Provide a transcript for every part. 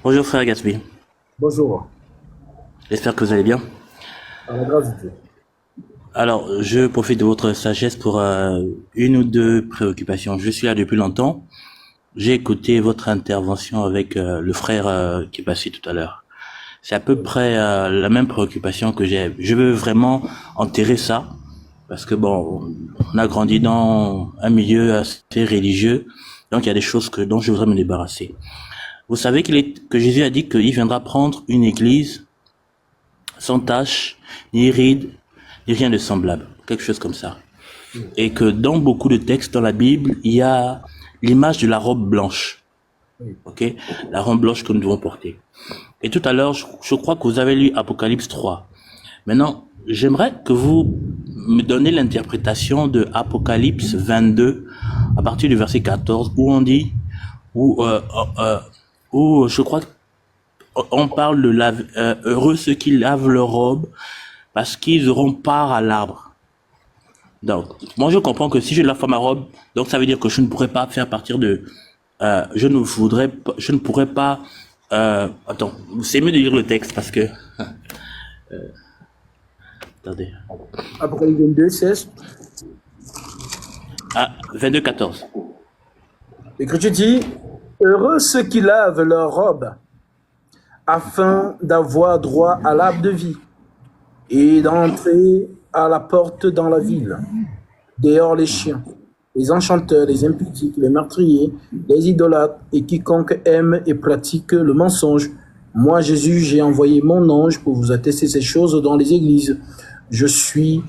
Bonjour frère Gatsby, Bonjour, j'espère que vous allez bien. à la grâce de Dieu. Alors, je profite de votre sagesse pour une ou deux préoccupations. Je suis là depuis longtemps. J'ai écouté votre intervention avec le frère qui est passé tout à l'heure. C'est à peu Oui, près la même préoccupation que j'ai. Je veux vraiment enterrer ça parce que bon, on a grandi dans un milieu assez religieux, donc il y a des choses dont je voudrais me débarrasser. Vous savez que Jésus a dit qu'il viendra prendre une église sans tache, ni ride, ni rien de semblable, quelque chose comme ça. oui, Et que dans beaucoup de textes dans la Bible, il y a l'image de la robe blanche, oui. ok, la robe blanche que nous devons porter. Et tout à l'heure, je crois que vous avez lu Apocalypse 3. Maintenant, j'aimerais que vous me donniez l'interprétation de Apocalypse 22 à partir du verset 14 où on dit, où, euh, euh, où je crois on parle de heureux ceux qui lavent leur robe parce qu'ils auront part à l'arbre. Donc, moi je comprends que si je lave pas ma robe, donc ça veut dire que je ne pourrais pas faire partir de, je ne pourrais pas, attends, c'est mieux de lire le texte parce que, attendez, Apocalypse 22, 16. ah, 22-14. L'Écriture dit, heureux ceux qui lavent leur robe afin d'avoir droit à l'arbre de vie et d'entrer à la porte dans la ville. Dehors les chiens, les enchanteurs, les impudiques, les meurtriers, les idolâtres et quiconque aime et pratique le mensonge. Moi, Jésus, j'ai envoyé mon ange pour vous attester ces choses dans les églises. Je suis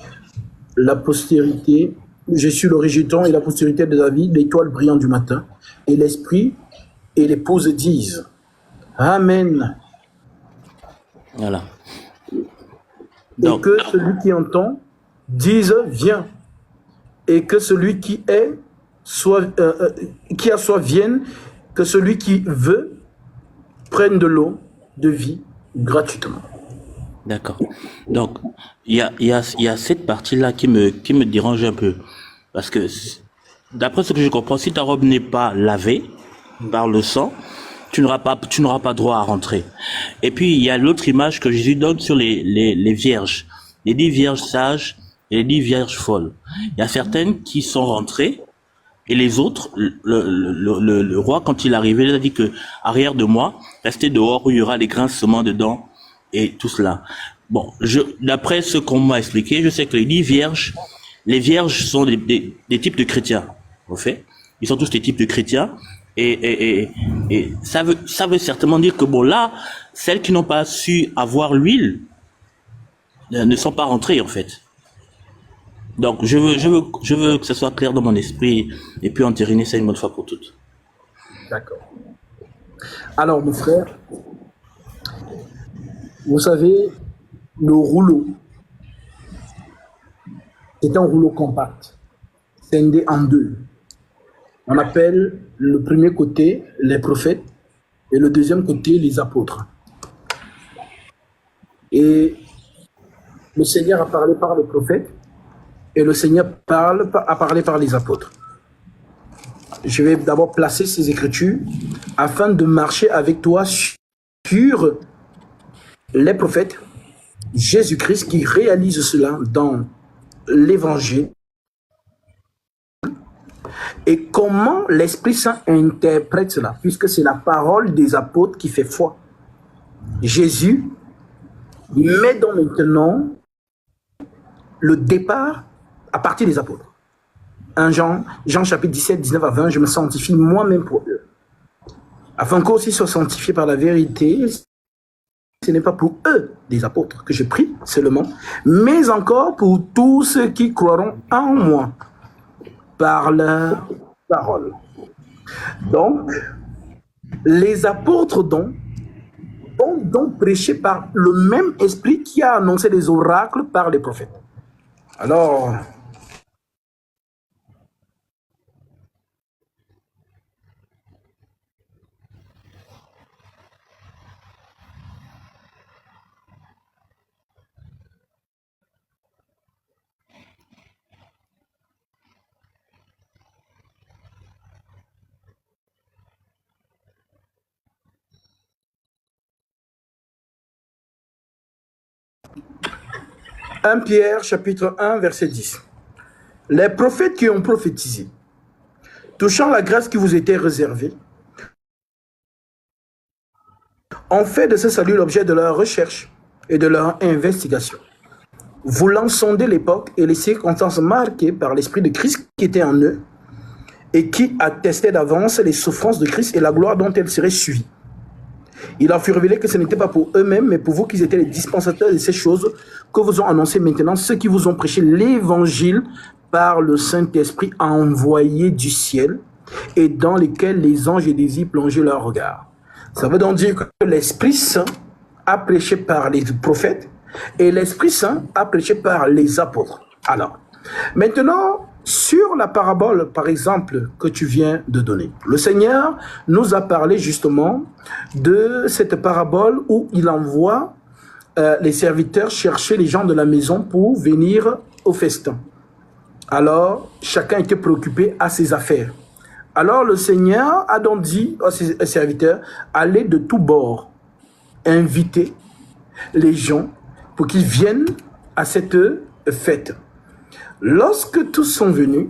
la postérité, je suis le rejeton et la postérité de David, l'étoile brillante du matin. Et l'esprit et l'épouse disent, Amen. Voilà. Et Donc, que celui qui entend dise, viens. Et que celui qui est, soit, qui a soif vienne, que celui qui veut prenne de l'eau de vie gratuitement. d'accord. Donc, il y a cette partie-là qui me dérange un peu. Parce que, d'après ce que je comprends, si ta robe n'est pas lavée par le sang, tu n'auras pas droit à rentrer. Et puis, il y a l'autre image que Jésus donne sur les vierges. Les 10 vierges sages et les 10 vierges folles. Il y a certaines qui sont rentrées, et les autres, le roi, quand il est arrivé, il a dit que, arrière de moi, restez dehors où il y aura des grincements dedans et tout cela. Bon, d'après ce qu'on m'a expliqué, je sais que les vierges sont des types de chrétiens, en fait. Ils sont tous des types de chrétiens. Et ça veut certainement dire que bon, là, celles qui n'ont pas su avoir l'huile ne sont pas rentrées, en fait. Donc, je veux que ce soit clair dans mon esprit et puis entériner ça une bonne fois pour toutes. D'accord. Alors, mon frère, vous savez, le rouleau est un rouleau compact, scindé en deux. On appelle le premier côté les prophètes et le deuxième côté les apôtres. Et le Seigneur a parlé par les prophètes et le Seigneur a parlé par les apôtres. Je vais d'abord placer ces écritures afin de marcher avec toi sur les prophètes, Jésus-Christ qui réalise cela dans l'évangile et comment l'Esprit Saint interprète cela, puisque c'est la parole des apôtres qui fait foi. Jésus met donc maintenant le départ à partir des apôtres. 1 Jean chapitre 17, 19 à 20, je me sanctifie moi-même pour eux, afin qu'aussi soient sanctifiés par la vérité. Ce n'est pas pour eux, des apôtres, que je prie seulement, mais encore pour tous ceux qui croiront en moi par leur parole. Donc, les apôtres ont donc prêché par le même esprit qui a annoncé les oracles par les prophètes. Alors, 1 Pierre chapitre 1 verset 10. Les prophètes qui ont prophétisé, touchant la grâce qui vous était réservée, ont fait de ce salut l'objet de leur recherche et de leur investigation, voulant sonder l'époque et les circonstances marquées par l'Esprit de Christ qui était en eux et qui attestait d'avance les souffrances de Christ et la gloire dont elles seraient suivies. Il a fut révélé que ce n'était pas pour eux-mêmes, mais pour vous qu'ils étaient les dispensateurs de ces choses que vous ont annoncées maintenant, ceux qui vous ont prêché l'évangile par le Saint-Esprit envoyé du ciel et dans lesquels les anges et les disciples plongeaient leur regard. Ça veut donc dire que l'Esprit Saint a prêché par les prophètes et l'Esprit Saint a prêché par les apôtres. Alors, maintenant, sur la parabole, par exemple, que tu viens de donner, le Seigneur nous a parlé justement de cette parabole où il envoie les serviteurs chercher les gens de la maison pour venir au festin. Alors, chacun était préoccupé à ses affaires. Alors, le Seigneur a donc dit à ses serviteurs, allez de tous bords, invitez les gens pour qu'ils viennent à cette fête. Lorsque tous sont venus,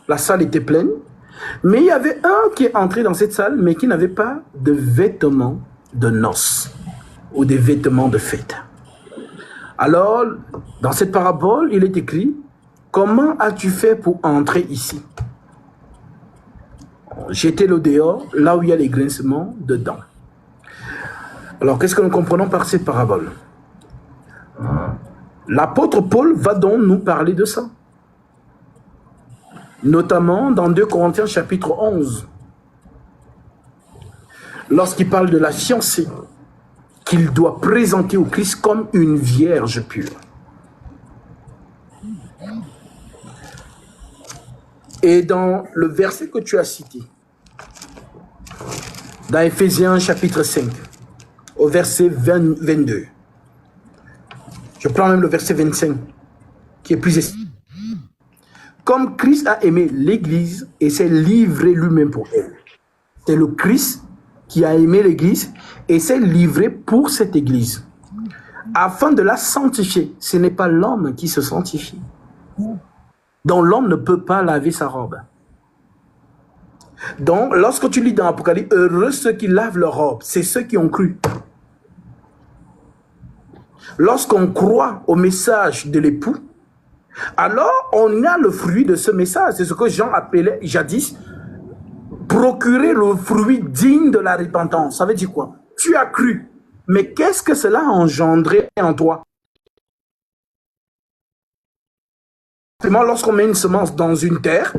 la salle était pleine, mais il y avait un qui est entré dans cette salle, mais qui n'avait pas de vêtements de noces ou des vêtements de fête. Alors, dans cette parabole, il est écrit, comment as-tu fait pour entrer ici? J'étais le dehors, là où il y a les grincements dedans. Alors, qu'est-ce que nous comprenons par cette parabole? L'apôtre Paul va donc nous parler de ça. Notamment dans 2 Corinthiens chapitre 11. Lorsqu'il parle de la fiancée qu'il doit présenter au Christ comme une vierge pure. Et dans le verset que tu as cité, dans Éphésiens chapitre 5, au verset 22, je prends même le verset 25, qui est plus essentiel. Comme Christ a aimé l'Église et s'est livré lui-même pour elle. C'est le Christ qui a aimé l'Église et s'est livré pour cette Église, afin de la sanctifier. Ce n'est pas l'homme qui se sanctifie. Donc l'homme ne peut pas laver sa robe. Donc lorsque tu lis dans l'Apocalypse, heureux ceux qui lavent leur robe, c'est ceux qui ont cru. Lorsqu'on croit au message de l'époux, alors on a le fruit de ce message. C'est ce que Jean appelait jadis procurer le fruit digne de la repentance. Ça veut dire quoi? Tu as cru, mais qu'est-ce que cela a engendré en toi? Lorsqu'on met une semence dans une terre,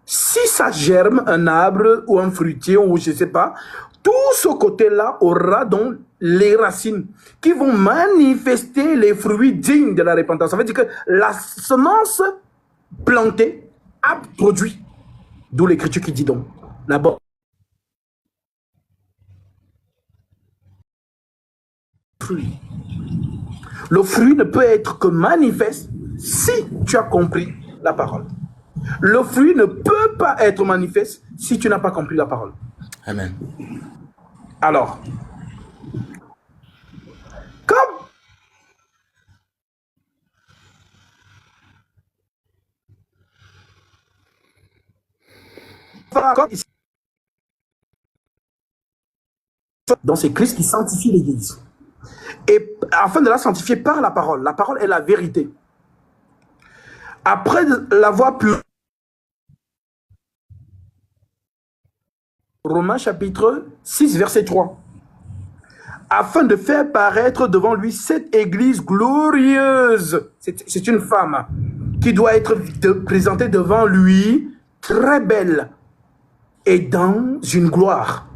si ça germe un arbre ou un fruitier ou je ne sais pas, tout ce côté-là aura donc les racines qui vont manifester les fruits dignes de la repentance. Ça veut dire que la semence plantée a produit. D'où l'écriture qui dit donc, d'abord, fruit. Le fruit ne peut être que manifeste si tu as compris la parole. Le fruit ne peut pas être manifeste si tu n'as pas compris la parole. Amen. Alors, comme donc c'est Christ qui sanctifie l'Église. Et afin de la sanctifier par la parole est la vérité. Après l'avoir purifié, Romains chapitre 6, verset 3. Afin de faire paraître devant lui cette église glorieuse. C'est une femme qui doit être présentée devant lui très belle et dans une gloire.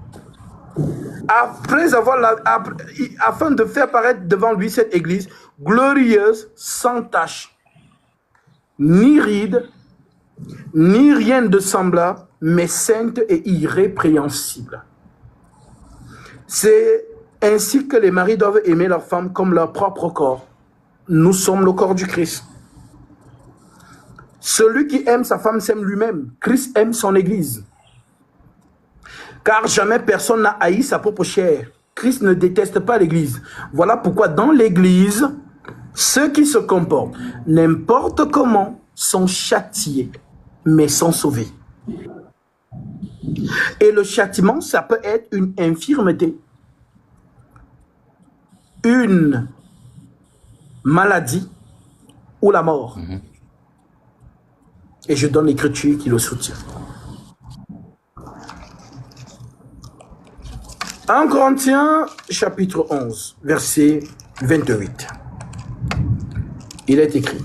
Afin de faire paraître devant lui cette église glorieuse, sans tache, ni ride, ni rien de semblable, mais sainte et irrépréhensible. C'est ainsi que les maris doivent aimer leur femme comme leur propre corps. Nous sommes le corps du Christ. Celui qui aime sa femme s'aime lui-même. Christ aime son Église. Car jamais personne n'a haï sa propre chair. Christ ne déteste pas l'Église. Voilà pourquoi dans l'Église, Ceux qui se comportent n'importe comment sont châtiés, mais sont sauvés. Et le châtiment, ça peut être une infirmité, une maladie ou la mort. Et je donne l'écriture qui le soutient. 1 Corinthiens chapitre 11, verset 28. Il est écrit.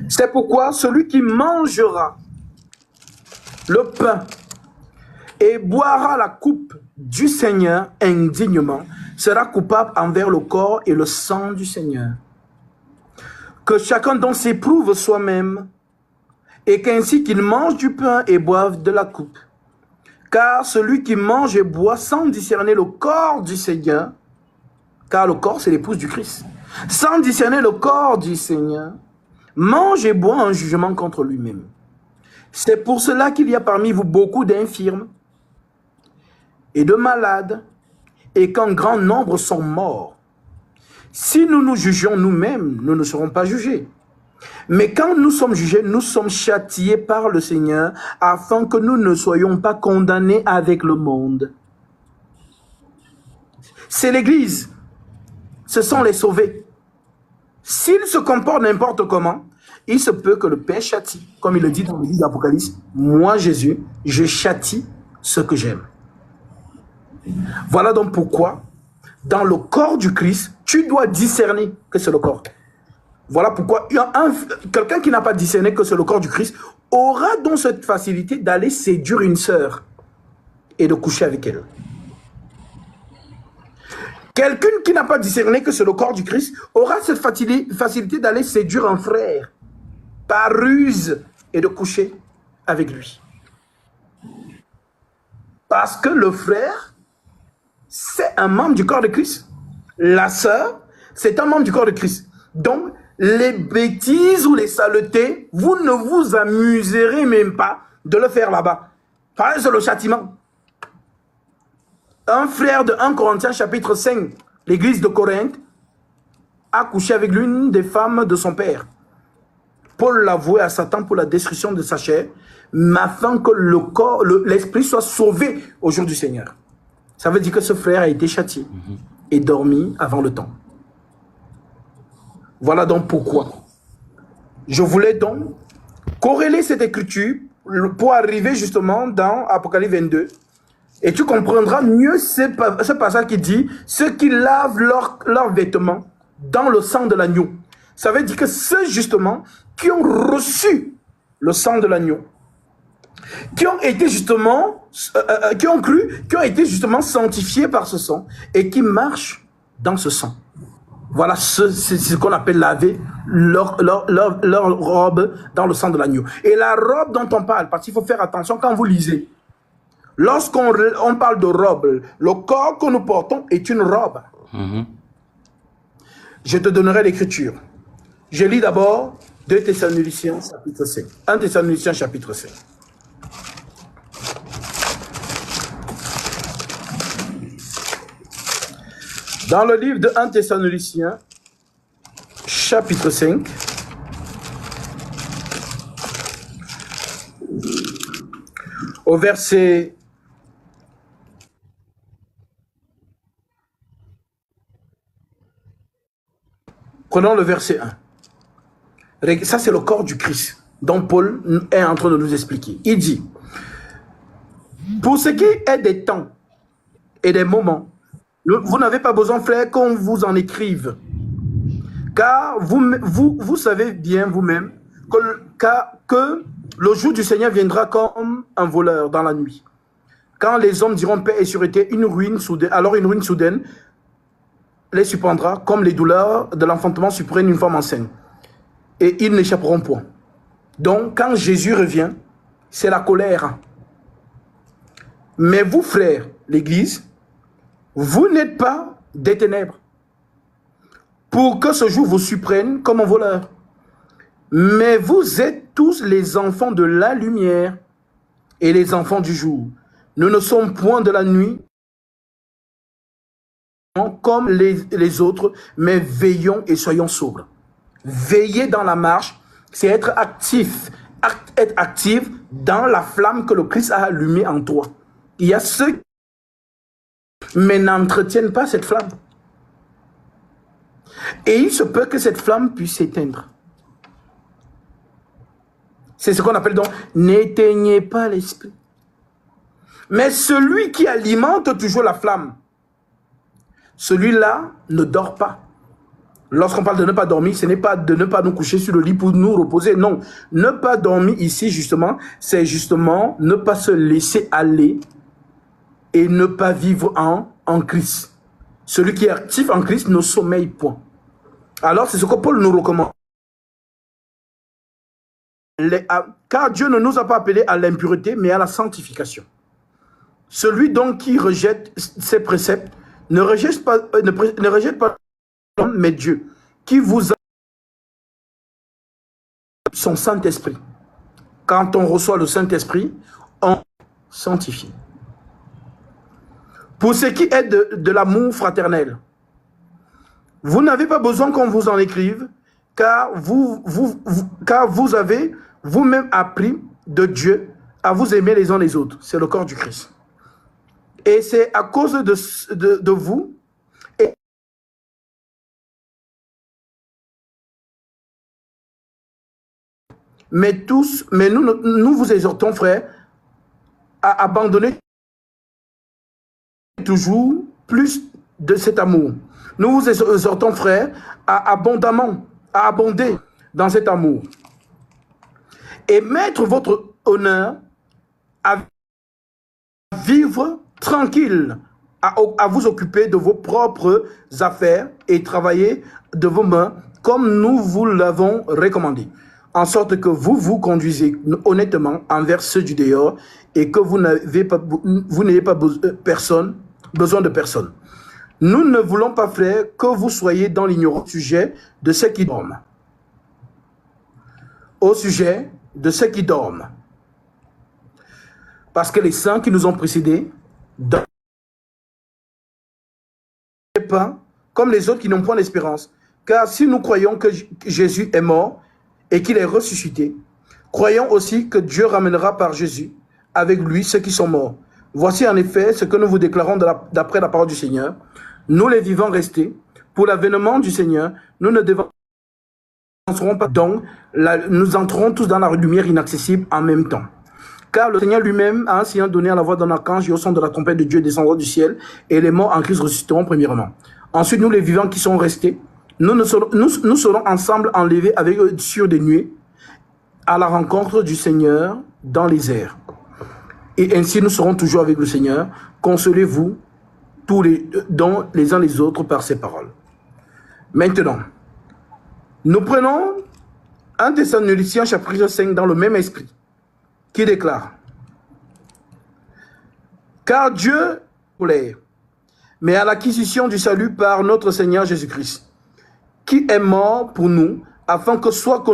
C'est pourquoi celui qui mangera le pain et boira la coupe du Seigneur indignement sera coupable envers le corps et le sang du Seigneur. Que chacun donc s'éprouve soi-même et qu'ainsi qu'il mange du pain et boive de la coupe. Car celui qui mange et boit sans discerner le corps du Seigneur, car le corps c'est l'épouse du Christ, sans discerner le corps du Seigneur, mange et boit un jugement contre lui-même. C'est pour cela qu'il y a parmi vous beaucoup d'infirmes et de malades, et qu'un grand nombre sont morts. Si nous nous jugeons nous-mêmes, nous ne serons pas jugés. Mais quand nous sommes jugés, nous sommes châtiés par le Seigneur, afin que nous ne soyons pas condamnés avec le monde. C'est l'Église. Ce sont les sauvés. S'ils se comportent n'importe comment, il se peut que le Père châtie. Comme il le dit dans le livre d'Apocalypse, moi Jésus, je châtie ceux que j'aime. Voilà donc pourquoi, dans le corps du Christ, tu dois discerner que c'est le corps. Voilà pourquoi quelqu'un qui n'a pas discerné que c'est le corps du Christ aura donc cette facilité d'aller séduire une sœur et de coucher avec elle. Quelqu'un qui n'a pas discerné que c'est le corps du Christ aura cette facilité d'aller séduire un frère par ruse et de coucher avec lui. Parce que le frère, c'est un membre du corps de Christ. La sœur, c'est un membre du corps de Christ. Donc, les bêtises ou les saletés, vous ne vous amuserez même pas de le faire là-bas. Pareil, c'est le châtiment. Un frère de 1 Corinthiens chapitre 5, l'église de Corinthe, a couché avec l'une des femmes de son père. Paul l'a voué à Satan pour la destruction de sa chair, mais afin que l'esprit soit sauvé au jour du Seigneur. Ça veut dire que ce frère a été châtié et dormi avant le temps. Voilà donc pourquoi. Je voulais donc corréler cette écriture pour arriver justement dans Apocalypse 22. Et tu comprendras mieux ce passage qui dit « Ceux qui lavent leurs vêtements dans le sang de l'agneau ». Ça veut dire que ceux justement qui ont reçu le sang de l'agneau, qui ont été justement, qui ont cru, qui ont été justement sanctifiés par ce sang et qui marchent dans ce sang. Voilà, c'est ce qu'on appelle laver leur robe dans le sang de l'agneau. Et la robe dont on parle, parce qu'il faut faire attention quand vous lisez, lorsqu'on parle de robe, le corps que nous portons est une robe. Je te donnerai l'écriture. Je lis d'abord 2 Thessaloniciens chapitre 5. 1 Thessaloniciens chapitre 5. Dans le livre de 1 Thessaloniciens, chapitre 5, au verset 1. Prenons le verset 1. Ça, c'est le corps du Christ, dont Paul est en train de nous expliquer. Il dit, pour ce qui est des temps et des moments, vous n'avez pas besoin, frère, qu'on vous en écrive. Car vous savez bien vous-même que le jour du Seigneur viendra comme un voleur dans la nuit. Quand les hommes diront paix et sûreté, alors une ruine soudaine les surprendra comme les douleurs de l'enfantement surprennent une femme enceinte. Et ils n'échapperont point. Donc, quand Jésus revient, c'est la colère. Mais vous, frères, l'Église, vous n'êtes pas des ténèbres pour que ce jour vous surprenne comme un voleur. Mais vous êtes tous les enfants de la lumière et les enfants du jour. Nous ne sommes point de la nuit comme les autres, mais veillons et soyons sobres. Veiller dans la marche, c'est être actif, être actif dans la flamme que le Christ a allumée en toi. Il y a ceux mais n'entretiennent pas cette flamme. Et il se peut que cette flamme puisse s'éteindre. C'est ce qu'on appelle donc n'éteignez pas l'esprit. Mais celui qui alimente toujours la flamme, celui-là ne dort pas. Lorsqu'on parle de ne pas dormir, ce n'est pas de ne pas nous coucher sur le lit pour nous reposer. Non, ne pas dormir ici justement, c'est justement ne pas se laisser aller et ne pas vivre en Christ. Celui qui est actif en Christ ne sommeille point. Alors c'est ce que Paul nous recommande. Car Dieu ne nous a pas appelés à l'impureté, mais à la sanctification. Celui donc qui rejette ses préceptes ne rejette pas l'homme, mais Dieu, qui vous a son Saint-Esprit. Quand on reçoit le Saint-Esprit, on sanctifie. Pour ce qui est de l'amour fraternel, vous n'avez pas besoin qu'on vous en écrive, car vous avez vous-même appris de Dieu à vous aimer les uns les autres. C'est le corps du Christ. Et c'est à cause de vous mais nous vous exhortons, frères, à abandonner toujours plus de cet amour. Nous vous exhortons, frères, à abonder dans cet amour. Et mettre votre honneur à vivre tranquille, à vous occuper de vos propres affaires et travailler de vos mains comme nous vous l'avons recommandé, en sorte que vous vous conduisez honnêtement envers ceux du dehors et que vous n'ayez pas besoin de personne. Nous ne voulons pas, frères, que vous soyez dans l'ignorance au sujet de ceux qui dorment. Au sujet de ceux qui dorment. Parce que les saints qui nous ont précédés dorment pas comme les autres qui n'ont point d'espérance. Car si nous croyons que Jésus est mort et qu'il est ressuscité, croyons aussi que Dieu ramènera par Jésus avec lui ceux qui sont morts. Voici en effet ce que nous vous déclarons d'après la parole du Seigneur. Nous les vivants restés, pour l'avènement du Seigneur, nous ne devancerons pas. Donc, nous entrerons tous dans la lumière inaccessible en même temps. Car le Seigneur lui-même a un signal donné à la voix d'un archange et au son de la trompette de Dieu descendant du ciel, et les morts en Christ ressusciteront premièrement. Ensuite, nous les vivants qui sont restés, nous serons ensemble enlevés avec eux sur des nuées à la rencontre du Seigneur dans les airs. Et ainsi nous serons toujours avec le Seigneur. Consolez-vous tous les uns les autres par ces paroles. Maintenant, nous prenons 1 Thessaloniciens chapitre 5 dans le même esprit, qui déclare: car Dieu voulait, mais à l'acquisition du salut par notre Seigneur Jésus-Christ, qui est mort pour nous, afin que soit que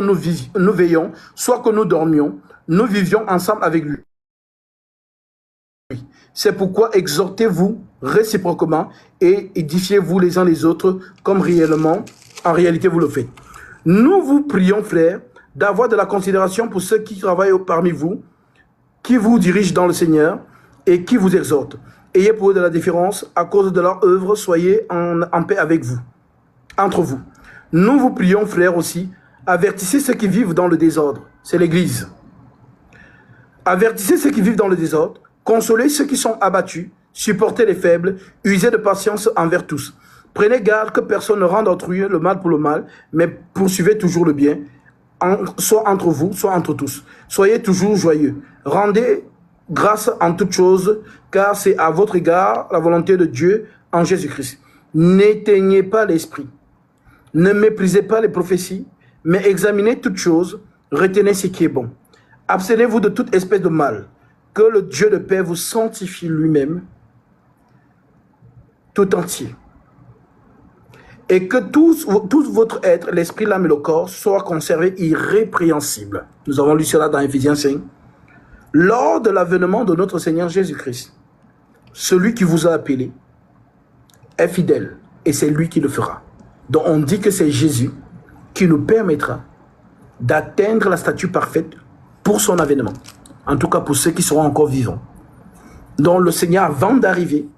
nous veillions, soit que nous dormions, nous vivions ensemble avec lui. C'est pourquoi exhortez-vous réciproquement et édifiez-vous les uns les autres comme en réalité vous le faites. Nous vous prions, frères, d'avoir de la considération pour ceux qui travaillent parmi vous, qui vous dirigent dans le Seigneur et qui vous exhortent. Ayez pour eux de la déférence à cause de leur œuvre, soyez en paix avec vous, entre vous. Nous vous prions, frères, aussi, avertissez ceux qui vivent dans le désordre. C'est l'Église. Avertissez ceux qui vivent dans le désordre, consolez ceux qui sont abattus, supportez les faibles, usez de patience envers tous. Prenez garde que personne ne rende autrui le mal pour le mal, mais poursuivez toujours le bien, soit entre vous, soit entre tous. Soyez toujours joyeux. Rendez grâce en toutes choses, car c'est à votre égard la volonté de Dieu en Jésus-Christ. N'éteignez pas l'esprit. Ne méprisez pas les prophéties, mais examinez toutes choses, retenez ce qui est bon. Abstenez-vous de toute espèce de mal. Que le Dieu de paix vous sanctifie lui-même, tout entier. Et que tout votre être, l'esprit, l'âme et le corps, soient conservés irrépréhensibles. Nous avons lu cela dans Éphésiens 5. lors de l'avènement de notre Seigneur Jésus-Christ, celui qui vous a appelé est fidèle et c'est lui qui le fera. Donc on dit que c'est Jésus qui nous permettra d'atteindre la statue parfaite pour son avènement. En tout cas pour ceux qui seront encore vivants. Donc le Seigneur, avant d'arriver,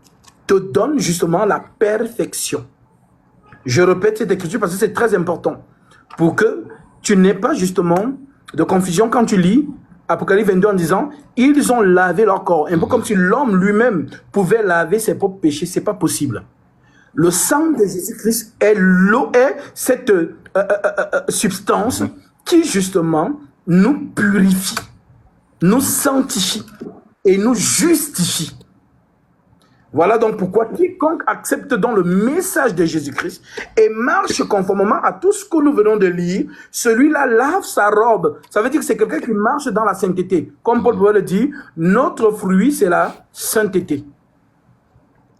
te donne justement la perfection. Je répète cette écriture parce que c'est très important pour que tu n'aies pas justement de confusion quand tu lis Apocalypse 22 en disant « Ils ont lavé leur corps ». Un peu comme si l'homme lui-même pouvait laver ses propres péchés. Ce n'est pas possible. Le sang de Jésus-Christ est l'eau, est cette substance qui justement nous purifie, nous sanctifie et nous justifie. Voilà donc pourquoi quiconque accepte donc le message de Jésus-Christ et marche conformément à tout ce que nous venons de lire, celui-là lave sa robe. Ça veut dire que c'est quelqu'un qui marche dans la sainteté. Comme Paul pouvait le dire, notre fruit c'est la sainteté.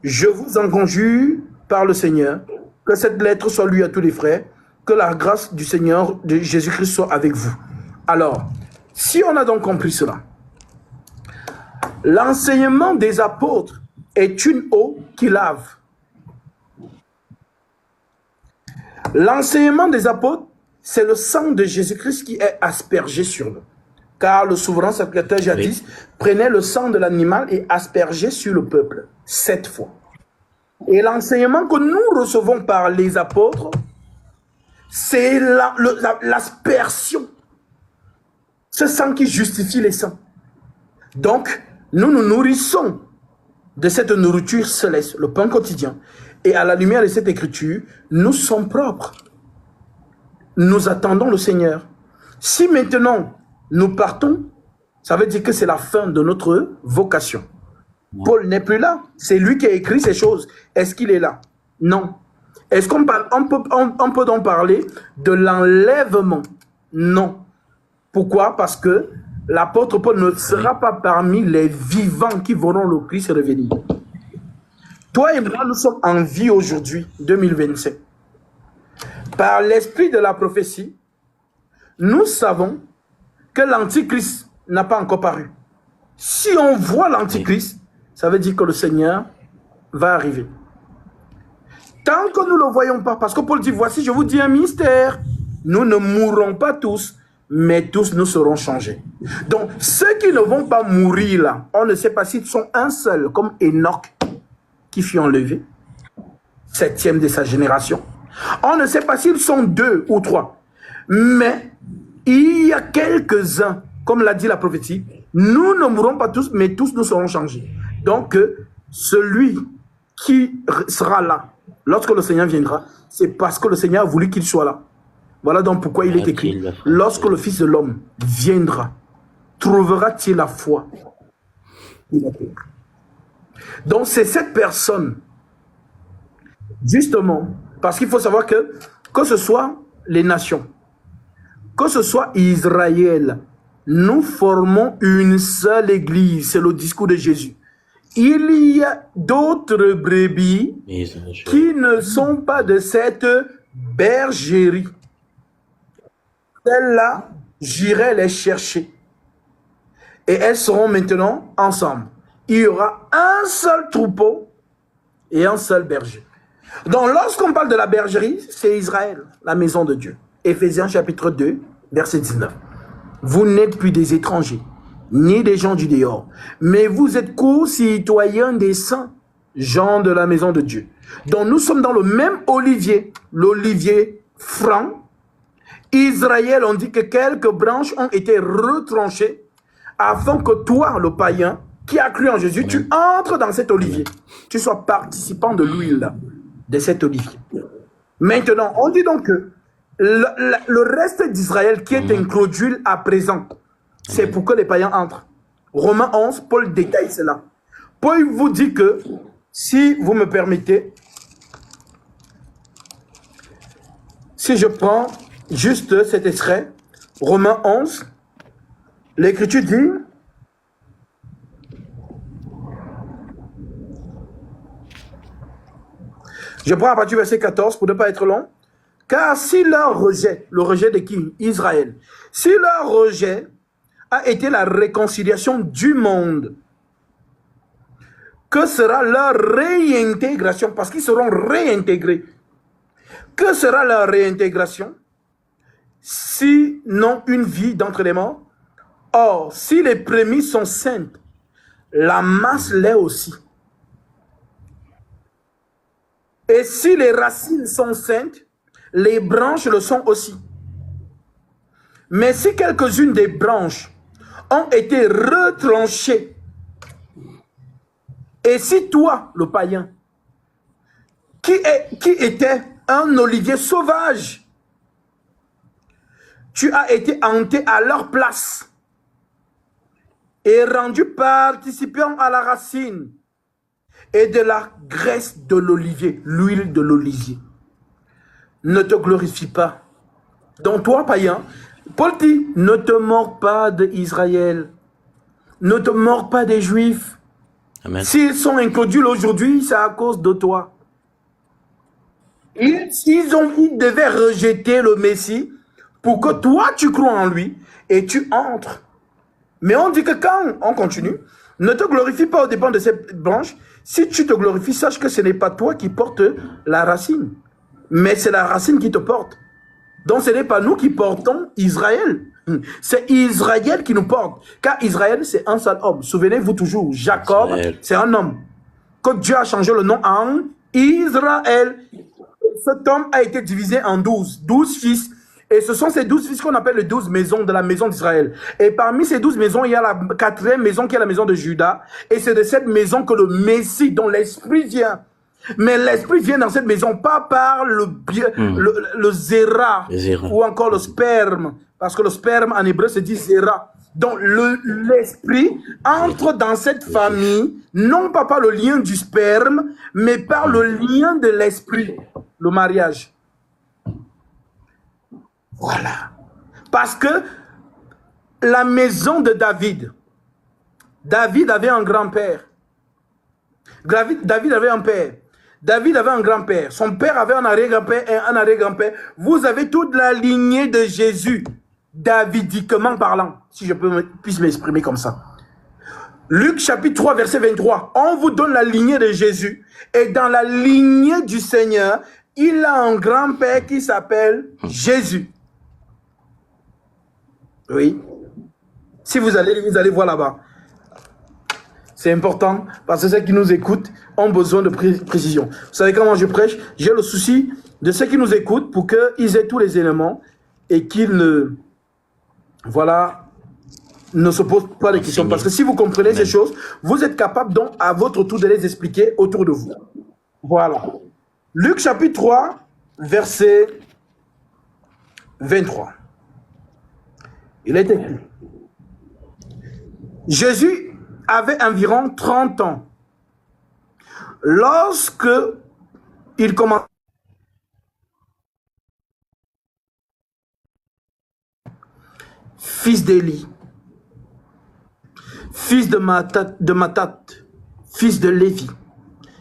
Je vous en conjure par le Seigneur, que cette lettre soit lue à tous les frères, que la grâce du Seigneur de Jésus-Christ soit avec vous. Alors, si on a donc compris cela, l'enseignement des apôtres est une eau qui lave. L'enseignement des apôtres, c'est le sang de Jésus-Christ qui est aspergé sur nous. Car le souverain sacrificateur jadis prenait le sang de l'animal et aspergeait sur le peuple 7 fois. Et l'enseignement que nous recevons par les apôtres, c'est l'aspersion. Ce sang qui justifie les sangs. Donc, nous nous nourrissons de cette nourriture céleste, le pain quotidien. Et à la lumière de cette écriture, nous sommes propres. Nous attendons le Seigneur. Si maintenant nous partons, ça veut dire que c'est la fin de notre vocation. Paul n'est plus là. C'est lui qui a écrit ces choses. Est-ce qu'il est là? Non. Est-ce qu'on peut donc parler de l'enlèvement? Non. Pourquoi? Parce que l'apôtre Paul ne sera pas parmi les vivants qui verront le Christ revenir. Toi et moi, nous sommes en vie aujourd'hui, 2025. Par l'esprit de la prophétie, nous savons que l'Antichrist n'a pas encore paru. Si on voit l'Antichrist, ça veut dire que le Seigneur va arriver. Tant que nous ne le voyons pas, parce que Paul dit, voici, je vous dis un mystère. Nous ne mourrons pas tous, mais tous nous serons changés. Donc, ceux qui ne vont pas mourir là, on ne sait pas s'ils sont un seul, comme Enoch, qui fut enlevé, 7e de sa génération. On ne sait pas s'ils sont 2 ou 3. Mais il y a quelques-uns, comme l'a dit la prophétie, nous ne mourrons pas tous, mais tous nous serons changés. Donc, celui qui sera là, lorsque le Seigneur viendra, c'est parce que le Seigneur a voulu qu'il soit là. Voilà donc pourquoi il est écrit, lorsque le Fils de l'homme viendra, trouvera-t-il la foi? Donc c'est cette personne, justement, parce qu'il faut savoir que ce soit les nations, que ce soit Israël, nous formons une seule église, c'est le discours de Jésus. Il y a d'autres brebis qui ne sont pas de cette bergerie. Celles-là, j'irai les chercher. Et elles seront maintenant ensemble. Il y aura un seul troupeau et un seul berger. Donc, lorsqu'on parle de la bergerie, c'est Israël, la maison de Dieu. Éphésiens chapitre 2, verset 19. Vous n'êtes plus des étrangers, ni des gens du dehors, mais vous êtes co-citoyens des saints, gens de la maison de Dieu. Donc, nous sommes dans le même olivier, l'olivier franc. Israël, on dit que quelques branches ont été retranchées afin que toi, le païen, qui a cru en Jésus, tu entres dans cet olivier. Tu sois participant de l'huile de cet olivier. Maintenant, on dit donc que le reste d'Israël qui est introduit à présent, c'est pour que les païens entrent. Romains 11, Paul détaille cela. Paul vous dit que, si vous me permettez, si je prends juste cet extrait, Romains 11, l'Écriture dit, je prends à partir du verset 14 pour ne pas être long, car si leur rejet, le rejet de qui? Israël, si leur rejet a été la réconciliation du monde. Que sera leur réintégration? Parce qu'ils seront réintégrés. Que sera leur réintégration? Sinon une vie d'entre les morts? Or, si les prémices sont saintes, la masse l'est aussi. Et si les racines sont saintes, les branches le sont aussi. Mais si quelques-unes des branches ont été retranchées, et si toi, le païen, qui était un olivier sauvage, tu as été hanté à leur place et rendu participant à la racine et de la graisse de l'olivier, l'huile de l'olivier. Ne te glorifie pas. Donc toi, païen, Paul dit, ne te moque pas d'Israël, ne te moque pas des Juifs. S'ils sont incrédules aujourd'hui, c'est à cause de toi. Ils devaient rejeter le Messie pour que toi, tu crois en lui et tu entres. Mais on dit que quand on continue, ne te glorifie pas au dépend de cette branche. Si tu te glorifies, sache que ce n'est pas toi qui portes la racine, mais c'est la racine qui te porte. Donc ce n'est pas nous qui portons Israël. C'est Israël qui nous porte. Car Israël, c'est un seul homme. Souvenez-vous toujours, Jacob, c'est un homme. Que Dieu a changé le nom en Israël. Cet homme a été divisé en 12 fils. Et ce sont ces 12 fils qu'on appelle les 12 maisons de la maison d'Israël. Et parmi ces 12 maisons, il y a la 4e maison qui est la maison de Juda. Et c'est de cette maison que le Messie, dont l'Esprit vient. Mais l'Esprit vient dans cette maison, pas par le zéra, ou encore le sperme. Parce que le sperme en hébreu se dit zéra. Donc l'Esprit entre dans cette famille, non pas par le lien du sperme, mais par le lien de l'Esprit, le mariage. Voilà. Parce que la maison de David avait un grand-père. David avait un père. David avait un grand-père. Son père avait un arrière-grand-père et un arrière-grand-père. Vous avez toute la lignée de Jésus, davidiquement parlant, si je puisse m'exprimer comme ça. Luc chapitre 3, verset 23. On vous donne la lignée de Jésus. Et dans la lignée du Seigneur, il a un grand-père qui s'appelle Jésus. Oui. Si vous allez voir là-bas. C'est important parce que ceux qui nous écoutent ont besoin de précision. Vous savez comment je prêche? J'ai le souci de ceux qui nous écoutent pour qu'ils aient tous les éléments et qu'ils ne se posent pas de questions. Parce que si vous comprenez ces choses, vous êtes capable donc à votre tour de les expliquer autour de vous. Voilà. Luc chapitre 3, verset 23. Il est écrit. Jésus avait environ 30 ans lorsque il commence. Fils d'Élie, fils de Matat, fils de Lévi,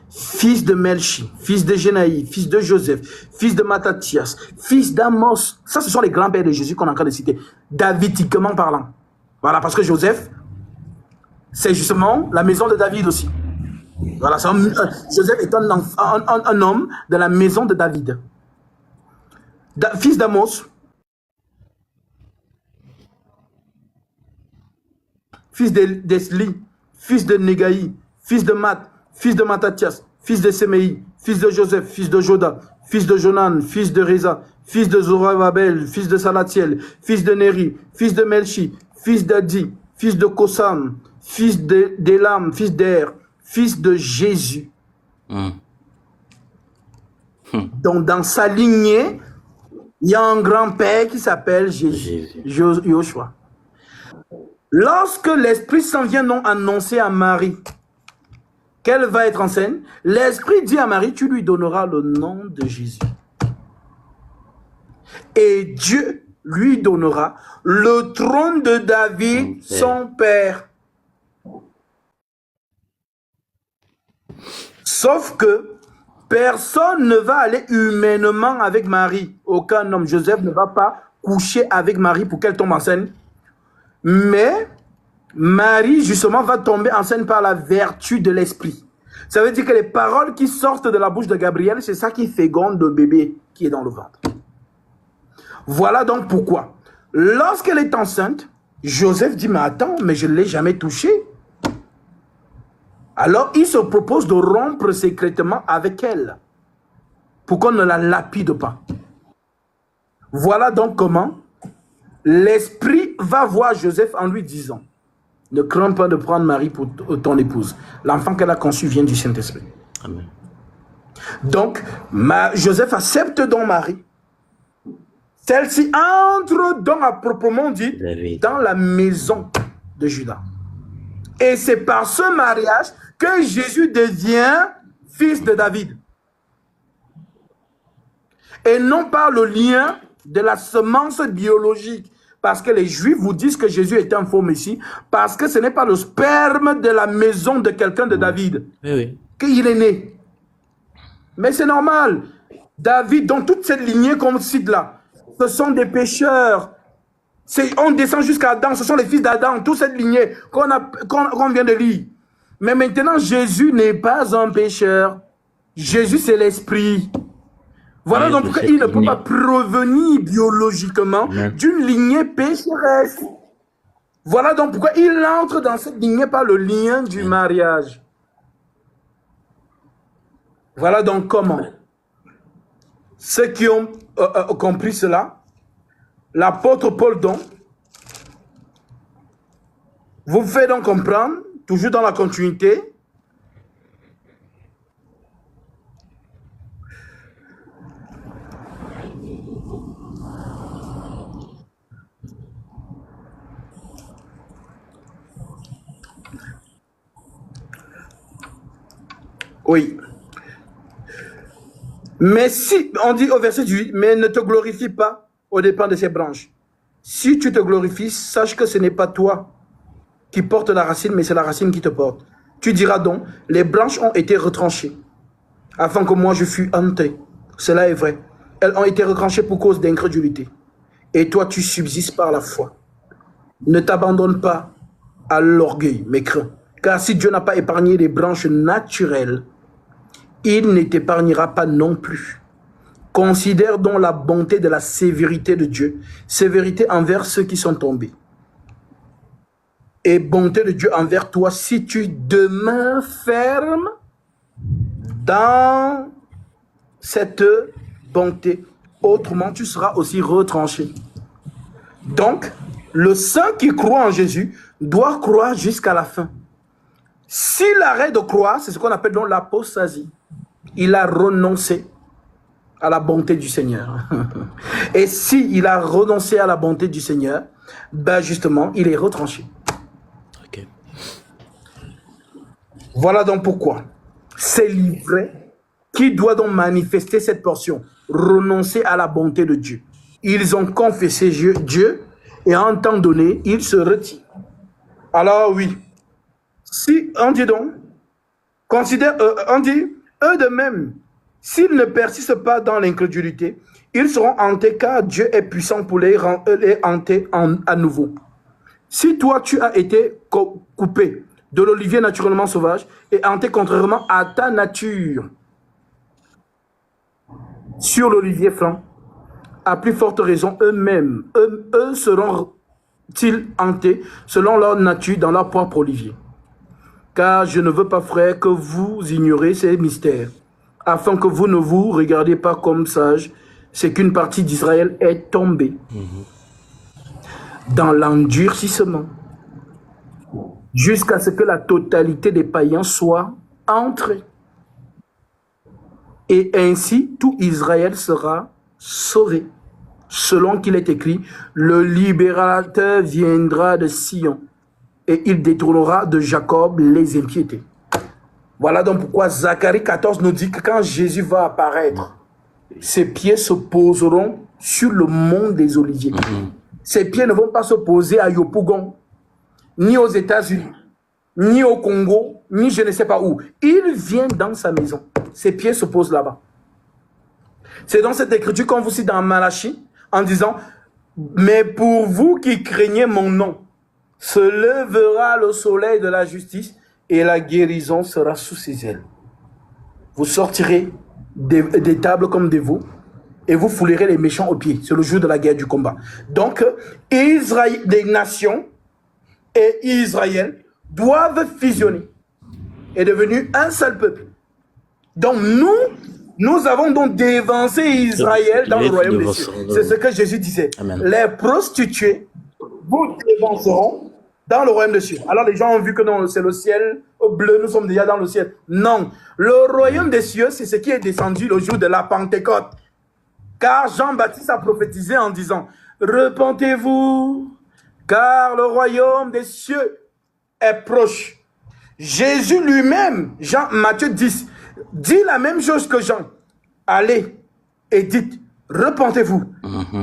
fils de Melchi, fils de Génaï, fils de Joseph, fils de Matthias, fils d'Amos. Ça, ce sont les grands-pères de Jésus qu'on est en train de citer, davidiquement parlant. Voilà, parce que Joseph, c'est justement la maison de David aussi. Voilà, Joseph est un homme de la maison de David. Fils d'Amos, fils d'Esli, fils de Négaï, fils de Mat, fils de Matthias, fils de Séméi, fils de Joseph, fils de Joda, fils de Jonan, fils de Reza, fils de Zorobabel, fils de Salatiel, fils de Néri, fils de Melchi, fils d'Adi, fils de Kosam, fils d'Elam, fils d'Er, fils de Jésus. Donc dans sa lignée, il y a un grand-père qui s'appelle Jésus, Joshua. Lorsque l'Esprit Saint vient donc annoncer à Marie qu'elle va être enceinte, l'Esprit dit à Marie, tu lui donneras le nom de Jésus. Et Dieu lui donnera le trône de David, son père. Sauf que personne ne va aller humainement avec Marie. Aucun homme, Joseph, ne va pas coucher avec Marie pour qu'elle tombe enceinte. Mais Marie, justement, va tomber enceinte par la vertu de l'esprit. Ça veut dire que les paroles qui sortent de la bouche de Gabriel, c'est ça qui féconde le bébé qui est dans le ventre. Voilà donc pourquoi. Lorsqu'elle est enceinte, Joseph dit, mais attends, mais je ne l'ai jamais touchée. Alors, il se propose de rompre secrètement avec elle pour qu'on ne la lapide pas. Voilà donc comment l'Esprit va voir Joseph en lui disant, ne crains pas de prendre Marie pour ton épouse. L'enfant qu'elle a conçu vient du Saint-Esprit. Amen. Donc, Joseph accepte donc Marie. Celle-ci entre donc à proprement dit dans la maison de Judas. Et c'est par ce mariage que Jésus devient fils de David. Et non par le lien de la semence biologique. Parce que les Juifs vous disent que Jésus est un faux Messie. Parce que ce n'est pas le sperme de la maison de quelqu'un de David qu'il est né. Mais c'est normal. David, dans toute cette lignée qu'on cite là, ce sont des pécheurs. On descend jusqu'à Adam, ce sont les fils d'Adam, toute cette lignée qu'on vient de lire. Mais maintenant, Jésus n'est pas un pécheur. Jésus, c'est l'esprit. Voilà donc pourquoi il ne peut pas provenir biologiquement d'une lignée pécheresse. Voilà donc pourquoi il entre dans cette lignée par le lien du mariage. Voilà donc comment. Ceux qui ont compris cela, l'apôtre Paul donc vous fait donc comprendre, toujours dans la continuité, oui. Mais si, on dit au verset 18, mais ne te glorifie pas au dépens de ces branches. Si tu te glorifies, sache que ce n'est pas toi qui porte la racine, mais c'est la racine qui te porte. Tu diras donc, les branches ont été retranchées, afin que moi je fus hanté. Cela est vrai. Elles ont été retranchées pour cause d'incrédulité. Et toi, tu subsistes par la foi. Ne t'abandonne pas à l'orgueil, mais crains. Car si Dieu n'a pas épargné les branches naturelles, il ne t'épargnera pas non plus. Considère donc la bonté de la sévérité de Dieu, sévérité envers ceux qui sont tombés, et bonté de Dieu envers toi si tu demeures ferme dans cette bonté. Autrement, tu seras aussi retranché. Donc, le saint qui croit en Jésus doit croire jusqu'à la fin. S'il arrête de croire, c'est ce qu'on appelle donc l'apostasie. Il a renoncé à la bonté du Seigneur. Et s'il a renoncé à la bonté du Seigneur, ben justement, il est retranché. Okay. Voilà donc pourquoi c'est l'ivraie qui doit donc manifester cette portion, renoncer à la bonté de Dieu. Ils ont confessé Dieu et à un temps donné, ils se retirent. Alors oui, si on dit donc, on dit, eux de même, s'ils ne persistent pas dans l'incrédulité, ils seront hantés car Dieu est puissant pour les hanter à nouveau. Si toi tu as été coupé de l'olivier naturellement sauvage et hanté contrairement à ta nature sur l'olivier franc, à plus forte raison, eux-mêmes, eux seront-ils hantés selon leur nature dans leur propre olivier. Car je ne veux pas, frère, que vous ignorez ces mystères, afin que vous ne vous regardiez pas comme sages, c'est qu'une partie d'Israël est tombée dans l'endurcissement, jusqu'à ce que la totalité des païens soit entrée. Et ainsi, tout Israël sera sauvé. Selon qu'il est écrit, le libérateur viendra de Sion, et il détournera de Jacob les impiétés. Voilà donc pourquoi Zacharie 14 nous dit que quand Jésus va apparaître, ses pieds se poseront sur le mont des Oliviers. Ses pieds ne vont pas se poser à Yopougon, ni aux États-Unis, ni au Congo, ni je ne sais pas où. Il vient dans sa maison. Ses pieds se posent là-bas. C'est dans cette écriture qu'on vous cite dans Malachie, en disant, mais pour vous qui craignez mon nom, Se lèvera le soleil de la justice et la guérison sera sous ses ailes. Vous sortirez des tables comme des veaux et vous foulerez les méchants aux pieds. C'est le jour de la guerre, du combat. Donc, Israël, des nations et Israël doivent fusionner et devenir un seul peuple. Donc, nous avons donc dévancé Israël dans le royaume des cieux. C'est ce que Jésus disait. Amen. Les prostituées vous dévanceront dans le royaume des cieux. Alors les gens ont vu que non, c'est le ciel bleu, nous sommes déjà dans le ciel. Non, le royaume des cieux, c'est ce qui est descendu le jour de la Pentecôte. Car Jean-Baptiste a prophétisé en disant, repentez-vous, car le royaume des cieux est proche. Jésus lui-même, Matthieu 10, dit la même chose que Jean. Allez et dites, repentez-vous,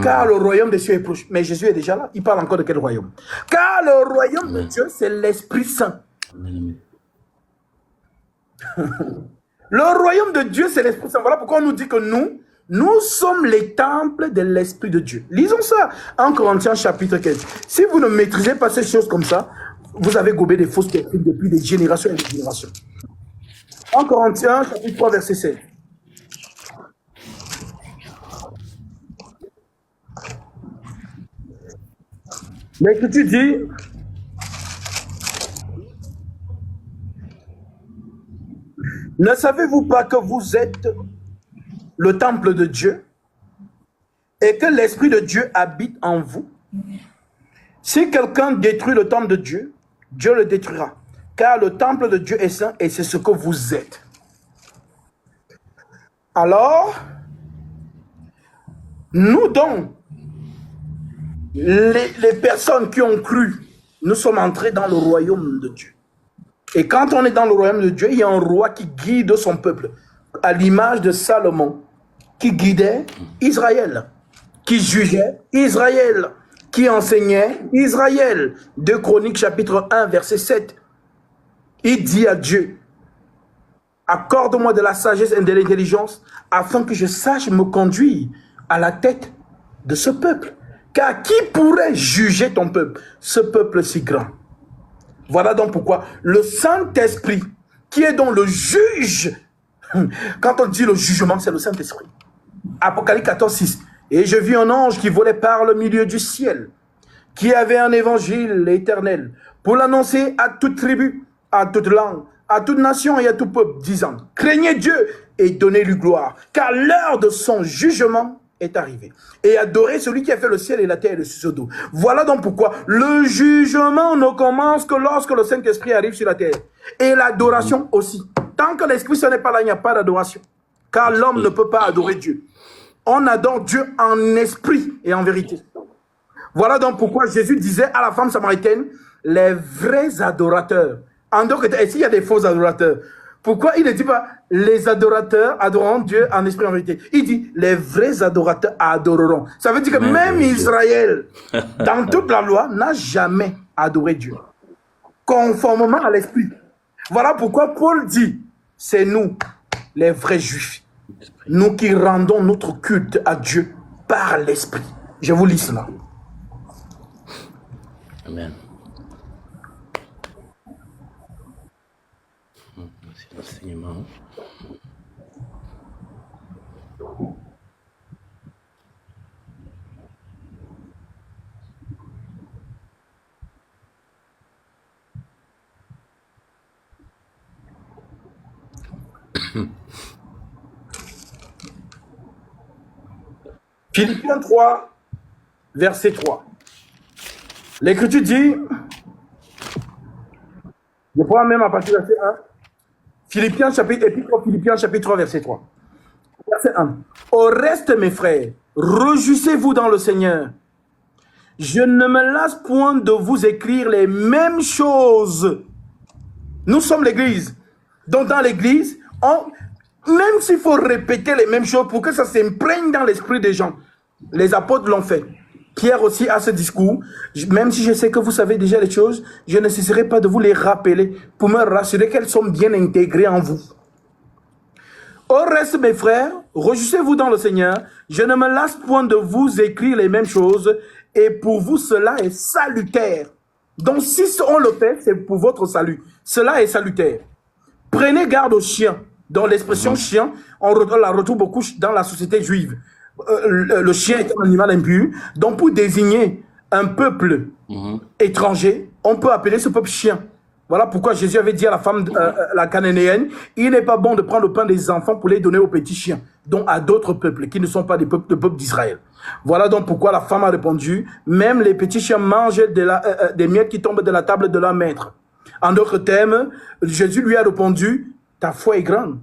car le royaume des cieux est proche. Mais Jésus est déjà là. Il parle encore de quel royaume? Car le royaume de Dieu, c'est l'Esprit Saint. Le royaume de Dieu, c'est l'Esprit Saint. Voilà pourquoi on nous dit que nous sommes les temples de l'Esprit de Dieu. Lisons ça en Corinthiens chapitre 15. Si vous ne maîtrisez pas ces choses comme ça, vous avez gobé des fausses doctrines depuis des générations et des générations. En Corinthiens chapitre 3, verset 7. L'Écriture dit, ne savez-vous pas que vous êtes le temple de Dieu et que l'Esprit de Dieu habite en vous? Si quelqu'un détruit le temple de Dieu, Dieu le détruira, car le temple de Dieu est saint et c'est ce que vous êtes. Alors, nous donc, les personnes qui ont cru, nous sommes entrés dans le royaume de Dieu. Et quand on est dans le royaume de Dieu, il y a un roi qui guide son peuple, à l'image de Salomon, qui guidait Israël, qui jugeait Israël, qui enseignait Israël. 2 Chroniques chapitre 1, verset 7. Il dit à Dieu, accorde-moi de la sagesse et de l'intelligence, afin que je sache me conduire à la tête de ce peuple. Car qui pourrait juger ton peuple, ce peuple si grand? Voilà donc pourquoi le Saint-Esprit, qui est donc le juge, quand on dit le jugement, c'est le Saint-Esprit. Apocalypse 14, 6. Et je vis un ange qui volait par le milieu du ciel, qui avait un évangile éternel, pour l'annoncer à toute tribu, à toute langue, à toute nation et à tout peuple, disant, craignez Dieu et donnez-lui gloire, car l'heure de son jugement est arrivé. Et adorez celui qui a fait le ciel et la terre et le suceau d'eau. Voilà donc pourquoi le jugement ne commence que lorsque le Saint-Esprit arrive sur la terre. Et l'adoration aussi. Tant que l'Esprit ce n'est pas là, il n'y a pas d'adoration. Car l'homme ne peut pas adorer Dieu. On adore Dieu en esprit et en vérité. Voilà donc pourquoi Jésus disait à la femme samaritaine, les vrais adorateurs. En dehors, est-ce qu'il y a des faux adorateurs? Pourquoi il ne dit pas les adorateurs adoreront Dieu en esprit et en vérité? Il dit les vrais adorateurs adoreront. Ça veut dire que même Israël, dans toute la loi, n'a jamais adoré Dieu. Conformément à l'esprit. Voilà pourquoi Paul dit, c'est nous, les vrais juifs. Nous qui rendons notre culte à Dieu par l'esprit. Je vous lis cela. Amen. Merci de l'enseignement. Philippiens 3, verset 3. L'Écriture dit, je prends même à partir du verset 1, Philippiens chapitre 3, verset 3. Verset 1. Au reste, mes frères, réjouissez-vous dans le Seigneur. Je ne me lasse point de vous écrire les mêmes choses. Nous sommes l'Église. Donc dans l'Église, même s'il faut répéter les mêmes choses pour que ça s'imprègne dans l'esprit des gens, les apôtres l'ont fait. Pierre aussi a ce discours. Même si je sais que vous savez déjà les choses, je ne cesserai pas de vous les rappeler pour me rassurer qu'elles sont bien intégrées en vous. Au reste, mes frères, réjouissez-vous dans le Seigneur. Je ne me lasse point de vous écrire les mêmes choses et pour vous cela est salutaire. Donc, si on le fait, c'est pour votre salut. Cela est salutaire. Prenez garde aux chiens. Dans l'expression chien, on la retrouve beaucoup dans la société juive. Le chien est un animal impur. Donc, pour désigner un peuple étranger, on peut appeler ce peuple chien. Voilà pourquoi Jésus avait dit à la femme, la cananéenne, il n'est pas bon de prendre le pain des enfants pour les donner aux petits chiens, donc à d'autres peuples qui ne sont pas des peuples d'Israël. Voilà donc pourquoi la femme a répondu, même les petits chiens mangent des miettes qui tombent de la table de leur maître. En d'autres termes, Jésus lui a répondu, ta foi est grande.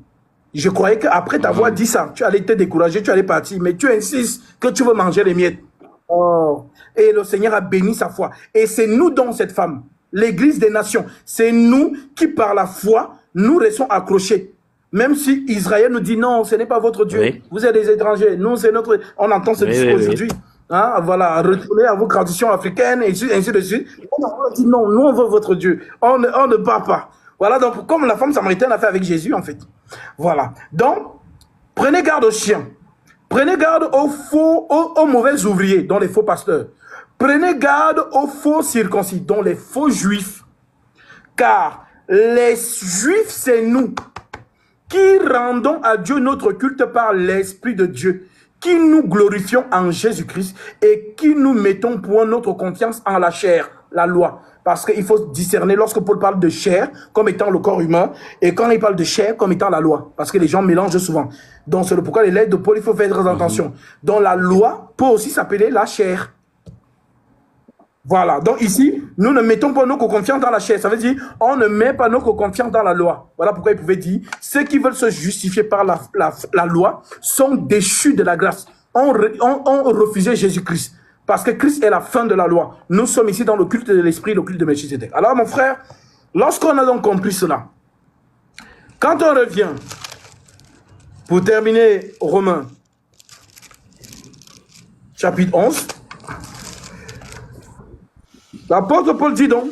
Je croyais qu'après t'avoir dit ça, tu allais te décourager, tu allais partir, mais tu insistes que tu veux manger les miettes. Oh. Et le Seigneur a béni sa foi. Et c'est nous donc cette femme, l'Église des nations. C'est nous qui par la foi, nous restons accrochés. Même si Israël nous dit non, ce n'est pas votre Dieu. Oui. Vous êtes des étrangers. Nous, c'est notre... On entend ce discours aujourd'hui. Hein, voilà, retournez à vos traditions africaines et ainsi de suite. On dit non, nous on veut votre Dieu. On ne part pas. Voilà, donc comme la femme samaritaine a fait avec Jésus en fait. Voilà. Donc, prenez garde aux chiens. Prenez garde aux mauvais ouvriers, dont les faux pasteurs. Prenez garde aux faux circoncis, dont les faux juifs. Car les juifs, c'est nous qui rendons à Dieu notre culte par l'Esprit de Dieu, qui nous glorifions en Jésus-Christ et qui nous mettons pour notre confiance en la chair, la loi. Parce qu'il faut discerner lorsque Paul parle de chair comme étant le corps humain et quand il parle de chair comme étant la loi. Parce que les gens mélangent souvent. Donc c'est pourquoi les lettres de Paul, il faut faire très attention. Donc la loi peut aussi s'appeler la chair. Voilà. Donc ici, nous ne mettons pas nos confiance dans la chair. Ça veut dire, on ne met pas nos confiance dans la loi. Voilà pourquoi il pouvait dire, ceux qui veulent se justifier par la loi sont déchus de la grâce. On refusé Jésus-Christ. Parce que Christ est la fin de la loi. Nous sommes ici dans le culte de l'esprit, le culte de Melchizedek. Alors mon frère, lorsqu'on a donc compris cela, quand on revient, pour terminer Romains, chapitre 11, l'apôtre Paul dit donc,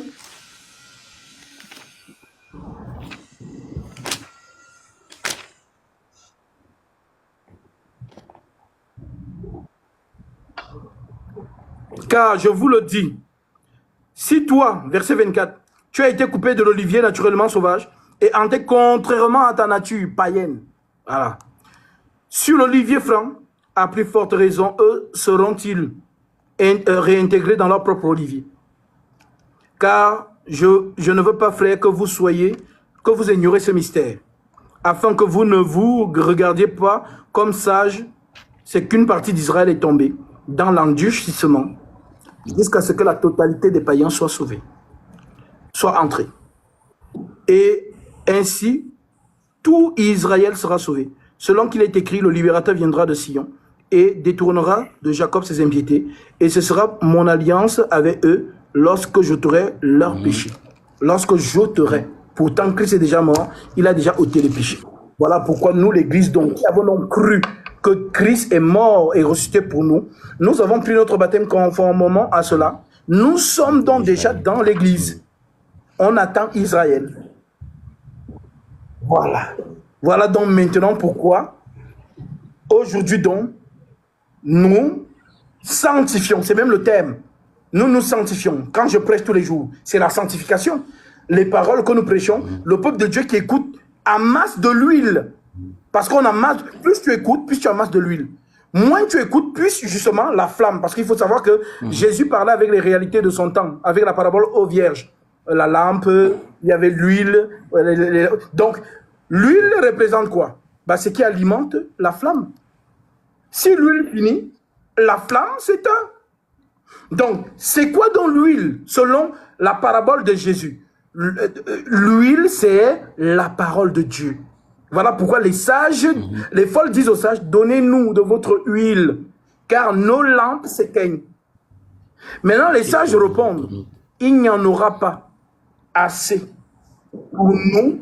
car je vous le dis, si toi, verset 24, tu as été coupé de l'olivier naturellement sauvage et hanté contrairement à ta nature païenne, voilà. Sur l'olivier franc, à plus forte raison, eux seront-ils réintégrés dans leur propre olivier. Car je ne veux pas, frère, que vous ignorez ce mystère, afin que vous ne vous regardiez pas comme sages, c'est qu'une partie d'Israël est tombée dans l'endurcissement, jusqu'à ce que la totalité des païens soit sauvée, soit entrée. Et ainsi, tout Israël sera sauvé. Selon qu'il est écrit, le libérateur viendra de Sion et détournera de Jacob ses impiétés, et ce sera mon alliance avec eux lorsque j'ôterai leurs péchés. Lorsque j'ôterai. Pourtant, Christ est déjà mort, il a déjà ôté les péchés. Voilà pourquoi nous, l'Église, donc, qui avons donc cru que Christ est mort et ressuscité pour nous, nous avons pris notre baptême conformément à cela. Nous sommes donc déjà dans l'Église. On attend Israël. Voilà. Voilà donc maintenant pourquoi, aujourd'hui donc, nous sanctifions, c'est même le thème. Nous nous sanctifions. Quand je prêche tous les jours, c'est la sanctification. Les paroles que nous prêchons, le peuple de Dieu qui écoute amasse de l'huile. Parce qu'on amasse, plus tu écoutes, plus tu amasses de l'huile. Moins tu écoutes, plus justement la flamme. Parce qu'il faut savoir que Jésus parlait avec les réalités de son temps, avec la parabole aux vierges. La lampe, il y avait l'huile. Donc, l'huile représente quoi? Ce qui alimente la flamme. Si l'huile finit, la flamme s'éteint. Donc, c'est quoi dans l'huile, selon la parabole de Jésus? L'huile, c'est la parole de Dieu. Voilà pourquoi les sages, les folles disent aux sages, donnez-nous de votre huile, car nos lampes s'éteignent. Maintenant, les sages répondent, il n'y en aura pas assez pour nous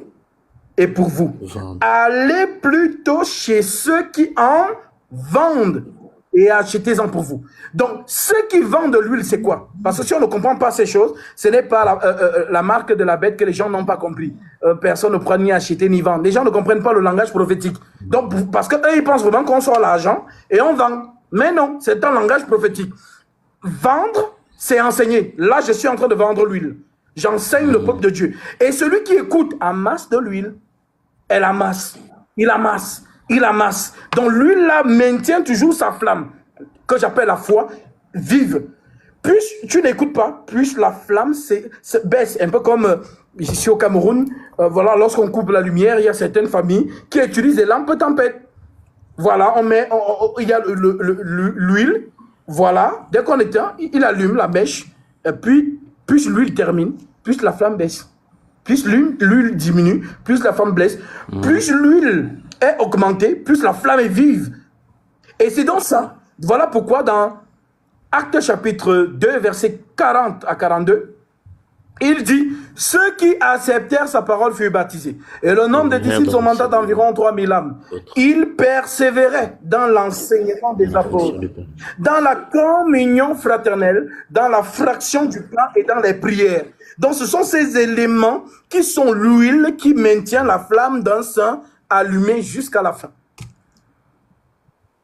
et pour vous. Allez plutôt chez ceux qui en vendent et achetez-en pour vous. Donc, ceux qui vendent de l'huile, c'est quoi? Parce que si on ne comprend pas ces choses, ce n'est pas la marque de la bête que les gens n'ont pas compris. Personne ne pourra ni acheter ni vendre. Les gens ne comprennent pas le langage prophétique. Donc, parce qu'eux, ils pensent vraiment qu'on sort l'argent et on vend. Mais non, c'est un langage prophétique. Vendre, C'est enseigné. Là, je suis en train de vendre l'huile. J'enseigne le peuple de Dieu. Et celui qui écoute amasse de l'huile. Elle amasse. Il amasse. Il amasse. Donc l'huile là maintient toujours sa flamme, que j'appelle la foi, vive. Plus tu n'écoutes pas, plus la flamme se baisse. Un peu comme ici au Cameroun, voilà, lorsqu'on coupe la lumière, il y a certaines familles qui utilisent des lampes tempêtes. Voilà, il y a l'huile. Voilà, dès qu'on éteint, il allume la mèche. Et puis, plus l'huile termine, plus la flamme baisse. Plus l'huile diminue, plus la flamme baisse. Plus l'huile est augmentée, plus la flamme est vive. Et c'est donc ça. Voilà pourquoi dans Actes chapitre 2, versets 40 à 42, il dit, ceux qui acceptèrent sa parole furent baptisés. Et le nombre de disciples augmenta d'environ 3000 âmes. Ils persévéraient dans l'enseignement des apôtres, dans la communion fraternelle, dans la fraction du pain et dans les prières. Donc ce sont ces éléments qui sont l'huile qui maintient la flamme d'un saint allumée jusqu'à la fin.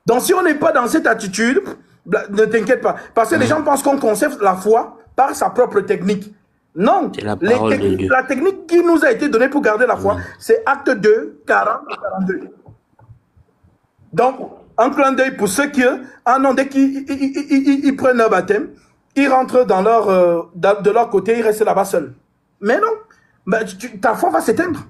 Donc si on n'est pas dans cette attitude, ne t'inquiète pas. Parce que les gens pensent qu'on conserve la foi par sa propre technique. Non, la technique qui nous a été donnée pour garder la foi, c'est Acte 2, 40 et 42. Donc, un clin d'œil pour ceux qui, dès qu'ils prennent leur baptême, ils rentrent de leur côté, ils restent là-bas seuls. Mais non, ta foi va s'éteindre.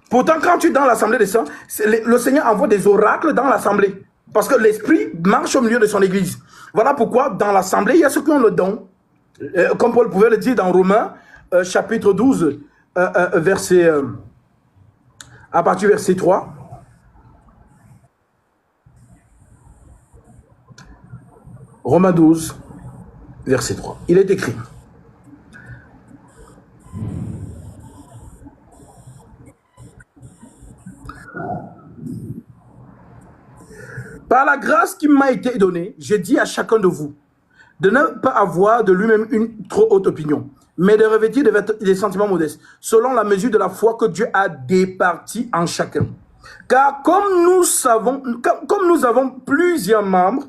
Pourtant, quand tu es dans l'assemblée des saints, le Seigneur envoie des oracles dans l'assemblée. Parce que l'Esprit marche au milieu de son église. Voilà pourquoi, dans l'assemblée, il y a ceux qui ont le don. Comme Paul pouvait le dire dans Romains, chapitre 12, à partir du verset 3. Romains 12, verset 3. Il est écrit. Par la grâce qui m'a été donnée, j'ai dit à chacun de vous de ne pas avoir de lui-même une trop haute opinion, mais de revêtir des sentiments modestes, selon la mesure de la foi que Dieu a départie en chacun. Car comme nous avons plusieurs membres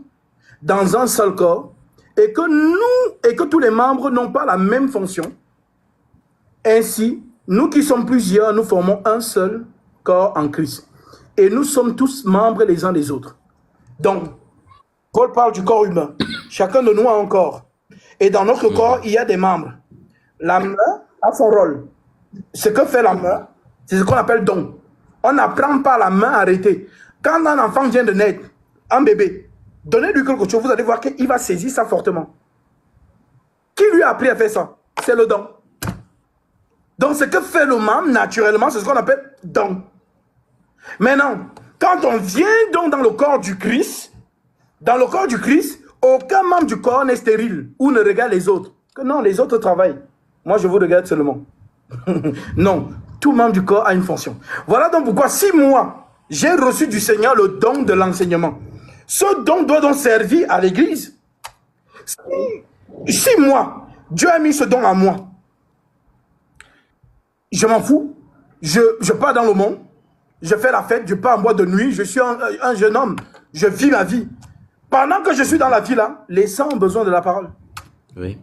dans un seul corps, et que tous les membres n'ont pas la même fonction, ainsi, nous qui sommes plusieurs, nous formons un seul corps en Christ. Et nous sommes tous membres les uns des autres. Donc, Paul parle du corps humain. Chacun de nous a un corps. Et dans notre corps, il y a des membres. La main a son rôle. Ce que fait la main, c'est ce qu'on appelle don. On n'apprend pas la main à arrêter. Quand un enfant vient de naître, un bébé, donnez-lui quelque chose, vous allez voir qu'il va saisir ça fortement. Qui lui a appris à faire ça? C'est le don. Donc, ce que fait le membre, naturellement, c'est ce qu'on appelle don. Maintenant, quand on vient donc dans le corps du Christ, aucun membre du corps n'est stérile ou ne regarde les autres. Que non, les autres travaillent. Moi, je vous regarde seulement. Non, tout membre du corps a une fonction. Voilà donc pourquoi, si moi, j'ai reçu du Seigneur le don de l'enseignement, ce don doit donc servir à l'Église. Si moi, Dieu a mis ce don à moi, je m'en fous. Je pars dans le monde, je fais la fête, je pars en boîte de nuit, je suis un jeune homme, je vis ma vie. Pendant que je suis dans la vie là, les saints ont besoin de la parole. Oui.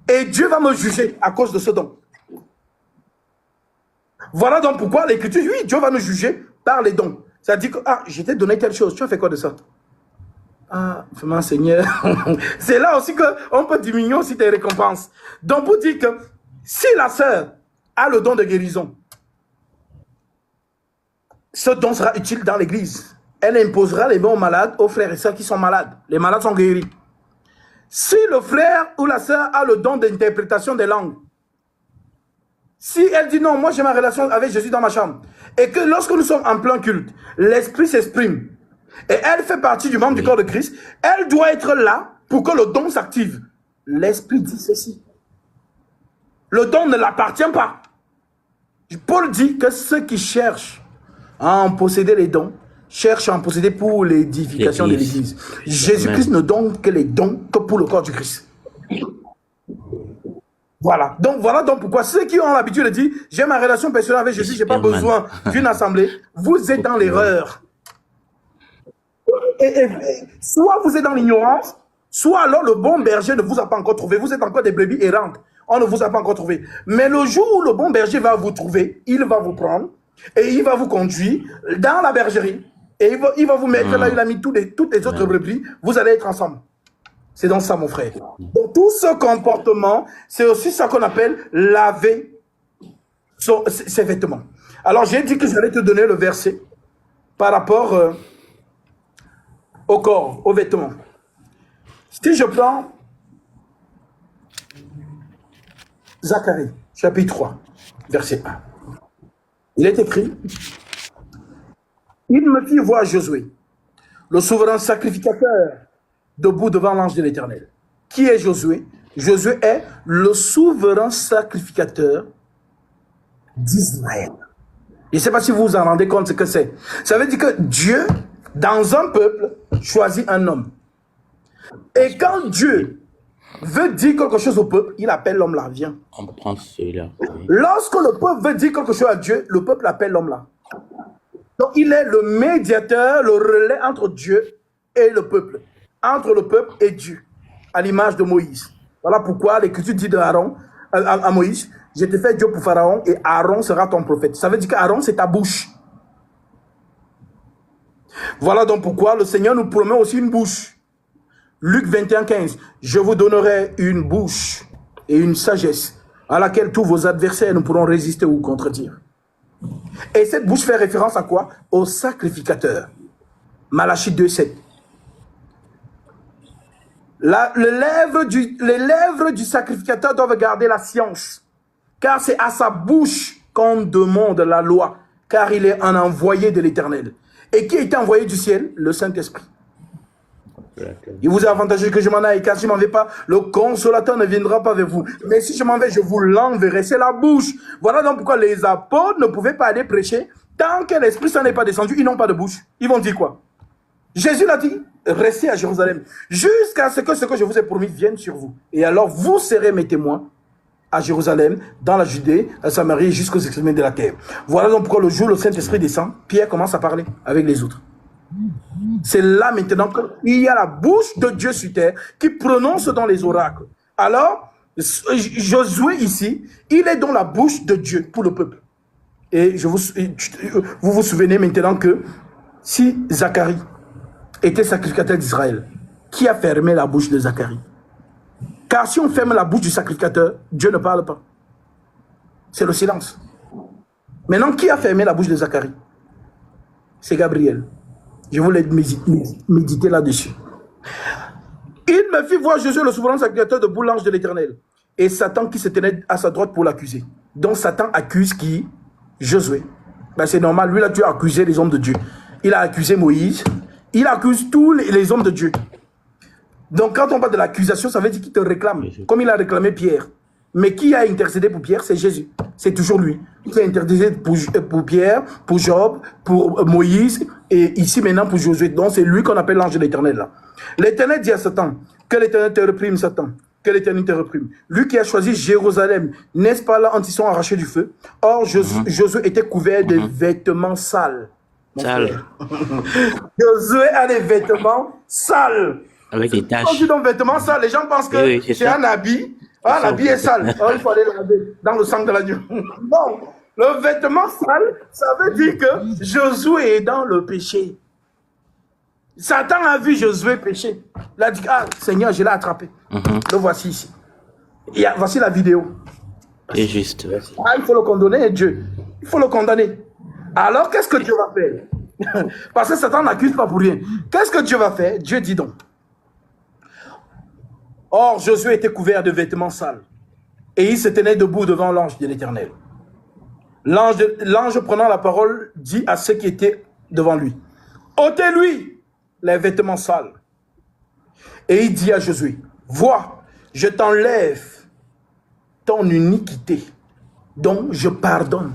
Et Dieu va me juger à cause de ce don. Voilà donc pourquoi l'Écriture, oui, Dieu va nous juger par les dons. C'est-à-dire que, je t'ai donné telle chose, tu as fait quoi de ça? Vraiment, Seigneur. C'est là aussi qu'on peut diminuer aussi tes récompenses. Donc, pour dire que si la sœur a le don de guérison, ce don sera utile dans l'église. Elle imposera les mains aux malades, aux frères et sœurs qui sont malades. Les malades sont guéris. Si le frère ou la sœur a le don d'interprétation des langues, si elle dit non, moi j'ai ma relation avec Jésus dans ma chambre, et que lorsque nous sommes en plein culte, l'esprit s'exprime, et elle fait partie du membre du corps de Christ, elle doit être là pour que le don s'active. L'esprit dit ceci. Le don ne l'appartient pas. Paul dit que ceux qui cherchent à en posséder les dons, cherche à en posséder pour l'édification de l'Église. Jésus-Christ ne donne que les dons que pour le corps du Christ. Voilà donc pourquoi ceux qui ont l'habitude de dire j'ai ma relation personnelle avec Jésus, je n'ai pas besoin d'une assemblée, vous êtes dans l'erreur. Et soit vous êtes dans l'ignorance, Soit alors le bon berger ne vous a pas encore trouvé, vous êtes encore des brebis errantes, on ne vous a pas encore trouvé. Mais le jour où le bon berger va vous trouver, il va vous prendre et il va vous conduire dans la bergerie. Et il va vous mettre là, il a mis toutes les autres brebis, vous allez être ensemble. C'est donc ça, mon frère. Donc, tout ce comportement, c'est aussi ça qu'on appelle laver ses vêtements. Alors, j'ai dit que j'allais te donner le verset par rapport au corps, aux vêtements. Si je prends Zacharie, chapitre 3, verset 1. Il est écrit, il me fit voir Josué, le souverain sacrificateur, debout devant l'ange de l'Éternel. Qui est Josué? Josué est le souverain sacrificateur d'Israël. Je ne sais pas si vous vous en rendez compte ce que c'est. Ça veut dire que Dieu, dans un peuple, choisit un homme. Et quand Dieu veut dire quelque chose au peuple, il appelle l'homme là, viens. On prend celui-là. Oui. Lorsque le peuple veut dire quelque chose à Dieu, le peuple appelle l'homme là. Donc il est le médiateur, le relais entre Dieu et le peuple. Entre le peuple et Dieu, à l'image de Moïse. Voilà pourquoi l'Écriture dit à Moïse, je te fais Dieu pour Pharaon et Aaron sera ton prophète. Ça veut dire qu'Aaron, c'est ta bouche. Voilà donc pourquoi le Seigneur nous promet aussi une bouche. Luc 21, 15. Je vous donnerai une bouche et une sagesse à laquelle tous vos adversaires ne pourront résister ou contredire. Et cette bouche fait référence à quoi? Au sacrificateur. Malachie 2, 7. Les lèvres du sacrificateur doivent garder la science, car c'est à sa bouche qu'on demande la loi, car il est un envoyé de l'Éternel. Et qui est envoyé du ciel? Le Saint-Esprit. Il vous est avantageux que je m'en aille, car si je ne m'en vais pas, le consolateur ne viendra pas vers vous. Mais si je m'en vais, je vous l'enverrai. C'est la bouche. Voilà donc pourquoi les apôtres ne pouvaient pas aller prêcher. Tant que l'Esprit Saint n'est pas descendu, ils n'ont pas de bouche. Ils vont dire quoi? Jésus l'a dit, restez à Jérusalem, jusqu'à ce que je vous ai promis vienne sur vous. Et alors vous serez mes témoins à Jérusalem, dans la Judée, à Samarie, jusqu'aux extrémités de la terre. Voilà donc pourquoi le jour où le Saint-Esprit descend, Pierre commence à parler avec les autres. C'est là maintenant qu'il y a la bouche de Dieu sur terre qui prononce dans les oracles. Alors, Josué ici, il est dans la bouche de Dieu pour le peuple. Et vous vous souvenez maintenant que si Zacharie était sacrificateur d'Israël, qui a fermé la bouche de Zacharie? Car si on ferme la bouche du sacrificateur, Dieu ne parle pas. C'est le silence. Maintenant, qui a fermé la bouche de Zacharie? C'est Gabriel. Je voulais méditer là-dessus. Il me fit voir Jésus, le souverain sacrificateur de l'ange de l'Éternel, et Satan qui se tenait à sa droite pour l'accuser. Donc Satan accuse qui? Josué. Ben, c'est normal, lui là, Dieu a accusé les hommes de Dieu. Il a accusé Moïse. Il accuse tous les hommes de Dieu. Donc, quand on parle de l'accusation, ça veut dire qu'il te réclame, comme il a réclamé Pierre. Mais qui a intercédé pour Pierre? C'est Jésus. C'est toujours lui. Il a intercédé pour Pierre, pour Job, pour Moïse, et ici maintenant pour Josué. Donc, c'est lui qu'on appelle l'ange de l'Éternel. L'Éternel dit à Satan, que l'Éternel te réprime, Satan. Que l'Éternel te réprime. Lui qui a choisi Jérusalem, n'est-ce pas là quand ils sont arrachés du feu? Or, Josué était couvert de vêtements sales. Sale. Josué a des vêtements sales. Avec des taches. Quand tu donnes vêtements sales, les gens pensent que oui, c'est un habit. Ah, l'habit est sale. Oh, il faut aller laver dans le sang de l'agneau. Non, le vêtement sale, ça veut dire que Josué est dans le péché. Satan a vu Josué pécher. Il a dit, ah, Seigneur, je l'ai attrapé. Le voici ici. Voici la vidéo. C'est juste. Ah, il faut le condamner, Dieu. Il faut le condamner. Alors, qu'est-ce que Dieu va faire? Parce que Satan n'accuse pas pour rien. Qu'est-ce que Dieu va faire? Dieu dit donc. Or, Josué était couvert de vêtements sales. Et il se tenait debout devant l'ange de l'Éternel. L'ange prenant la parole dit à ceux qui étaient devant lui, ôtez-lui les vêtements sales. Et il dit à Josué, vois, je t'enlève ton iniquité, dont je pardonne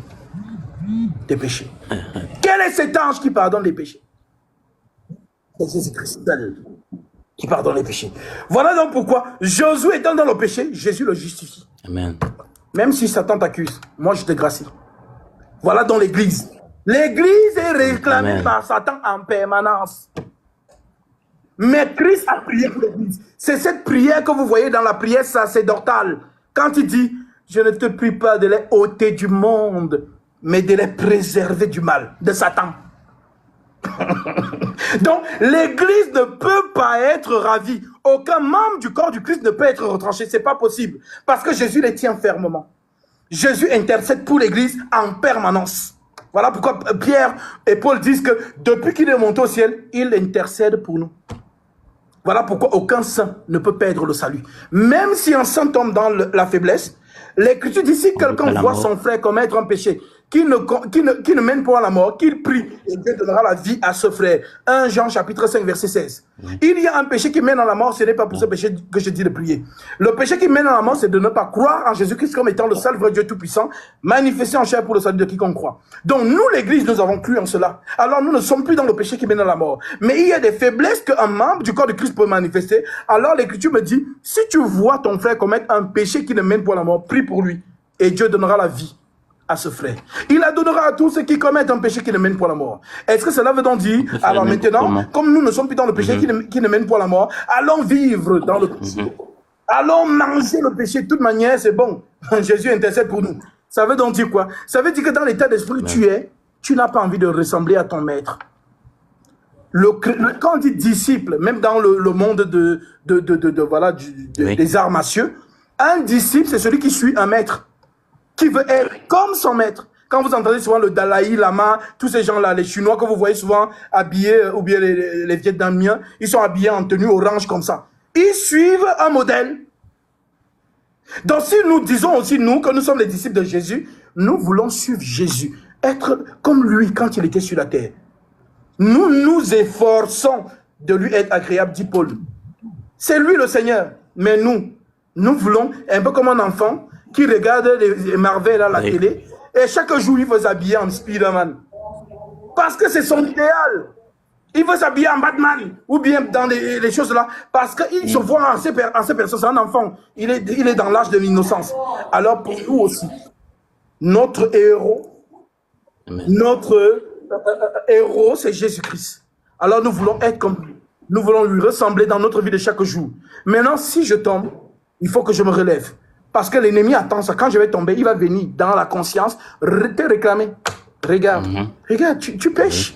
tes péchés. Quel est cet ange qui pardonne les péchés? C'est Jésus-Christ qui pardonne les péchés. Voilà donc pourquoi Josué étant dans le péché, Jésus le justifie. Amen. Même si Satan t'accuse, moi je te gracie. Voilà dans l'église. L'église est réclamée par Satan en permanence. Mais Christ a prié pour l'Église. C'est cette prière que vous voyez dans la prière sacerdotale. Quand il dit, je ne te prie pas de les ôter du monde, mais de les préserver du mal, de Satan. Donc, l'Église ne peut pas être ravie. Aucun membre du corps du Christ ne peut être retranché. Ce n'est pas possible. Parce que Jésus les tient fermement. Jésus intercède pour l'Église en permanence. Voilà pourquoi Pierre et Paul disent que depuis qu'il est monté au ciel, il intercède pour nous. Voilà pourquoi aucun saint ne peut perdre le salut. Même si un saint tombe dans la faiblesse, l'Écriture dit si quelqu'un voit son frère commettre un péché qui ne mène pas à la mort, qu'il prie et Dieu donnera la vie à ce frère. 1 Jean chapitre 5 verset 16. Il y a un péché qui mène à la mort, ce n'est pas pour ce péché que je dis de prier. Le péché qui mène à la mort, c'est de ne pas croire en Jésus-Christ comme étant le seul vrai Dieu tout-puissant, manifesté en chair pour le salut de quiconque croit. Donc nous, l'Église, nous avons cru en cela. Alors nous ne sommes plus dans le péché qui mène à la mort. Mais il y a des faiblesses qu'un membre du corps de Christ peut manifester. Alors l'Écriture me dit, si tu vois ton frère commettre un péché qui ne mène pas à la mort, prie pour lui et Dieu donnera la vie à ce frère. Il la donnera à tous ceux qui commettent un péché qui ne mène pas à la mort. Est-ce que cela veut donc dire, alors maintenant, comme nous ne sommes plus dans le péché qui ne mène pas à la mort, allons vivre dans le péché. Allons manger le péché de toute manière, c'est bon. Jésus intercède pour nous. Ça veut donc dire quoi? Ça veut dire que dans l'état d'esprit tu es, tu n'as pas envie de ressembler à ton maître. Quand on dit disciple, même dans le monde voilà, des arts martiaux, un disciple, c'est celui qui suit un maître, qui veut être comme son maître. Quand vous entendez souvent le Dalai Lama, tous ces gens-là, les Chinois que vous voyez souvent habillés, ou bien les Vietnamiens, ils sont habillés en tenue orange comme ça. Ils suivent un modèle. Donc si nous disons aussi, nous, que nous sommes les disciples de Jésus, nous voulons suivre Jésus, être comme lui quand il était sur la terre. Nous nous efforçons de lui être agréable, dit Paul. C'est lui le Seigneur. Mais nous voulons, un peu comme un enfant qui regarde les Marvel à la télé, et chaque jour il veut s'habiller en Spider-Man. Parce que c'est son idéal. Il veut s'habiller en Batman, ou bien dans les choses là, parce qu'il se voit en ces personnes, c'est un enfant. Il est dans l'âge de l'innocence. Alors pour nous aussi, notre héros, c'est Jésus-Christ. Alors nous voulons être comme lui. Nous voulons lui ressembler dans notre vie de chaque jour. Maintenant, si je tombe, il faut que je me relève. Parce que l'ennemi attend ça. Quand je vais tomber, il va venir dans la conscience te réclamer. Regarde, regarde, tu pêches.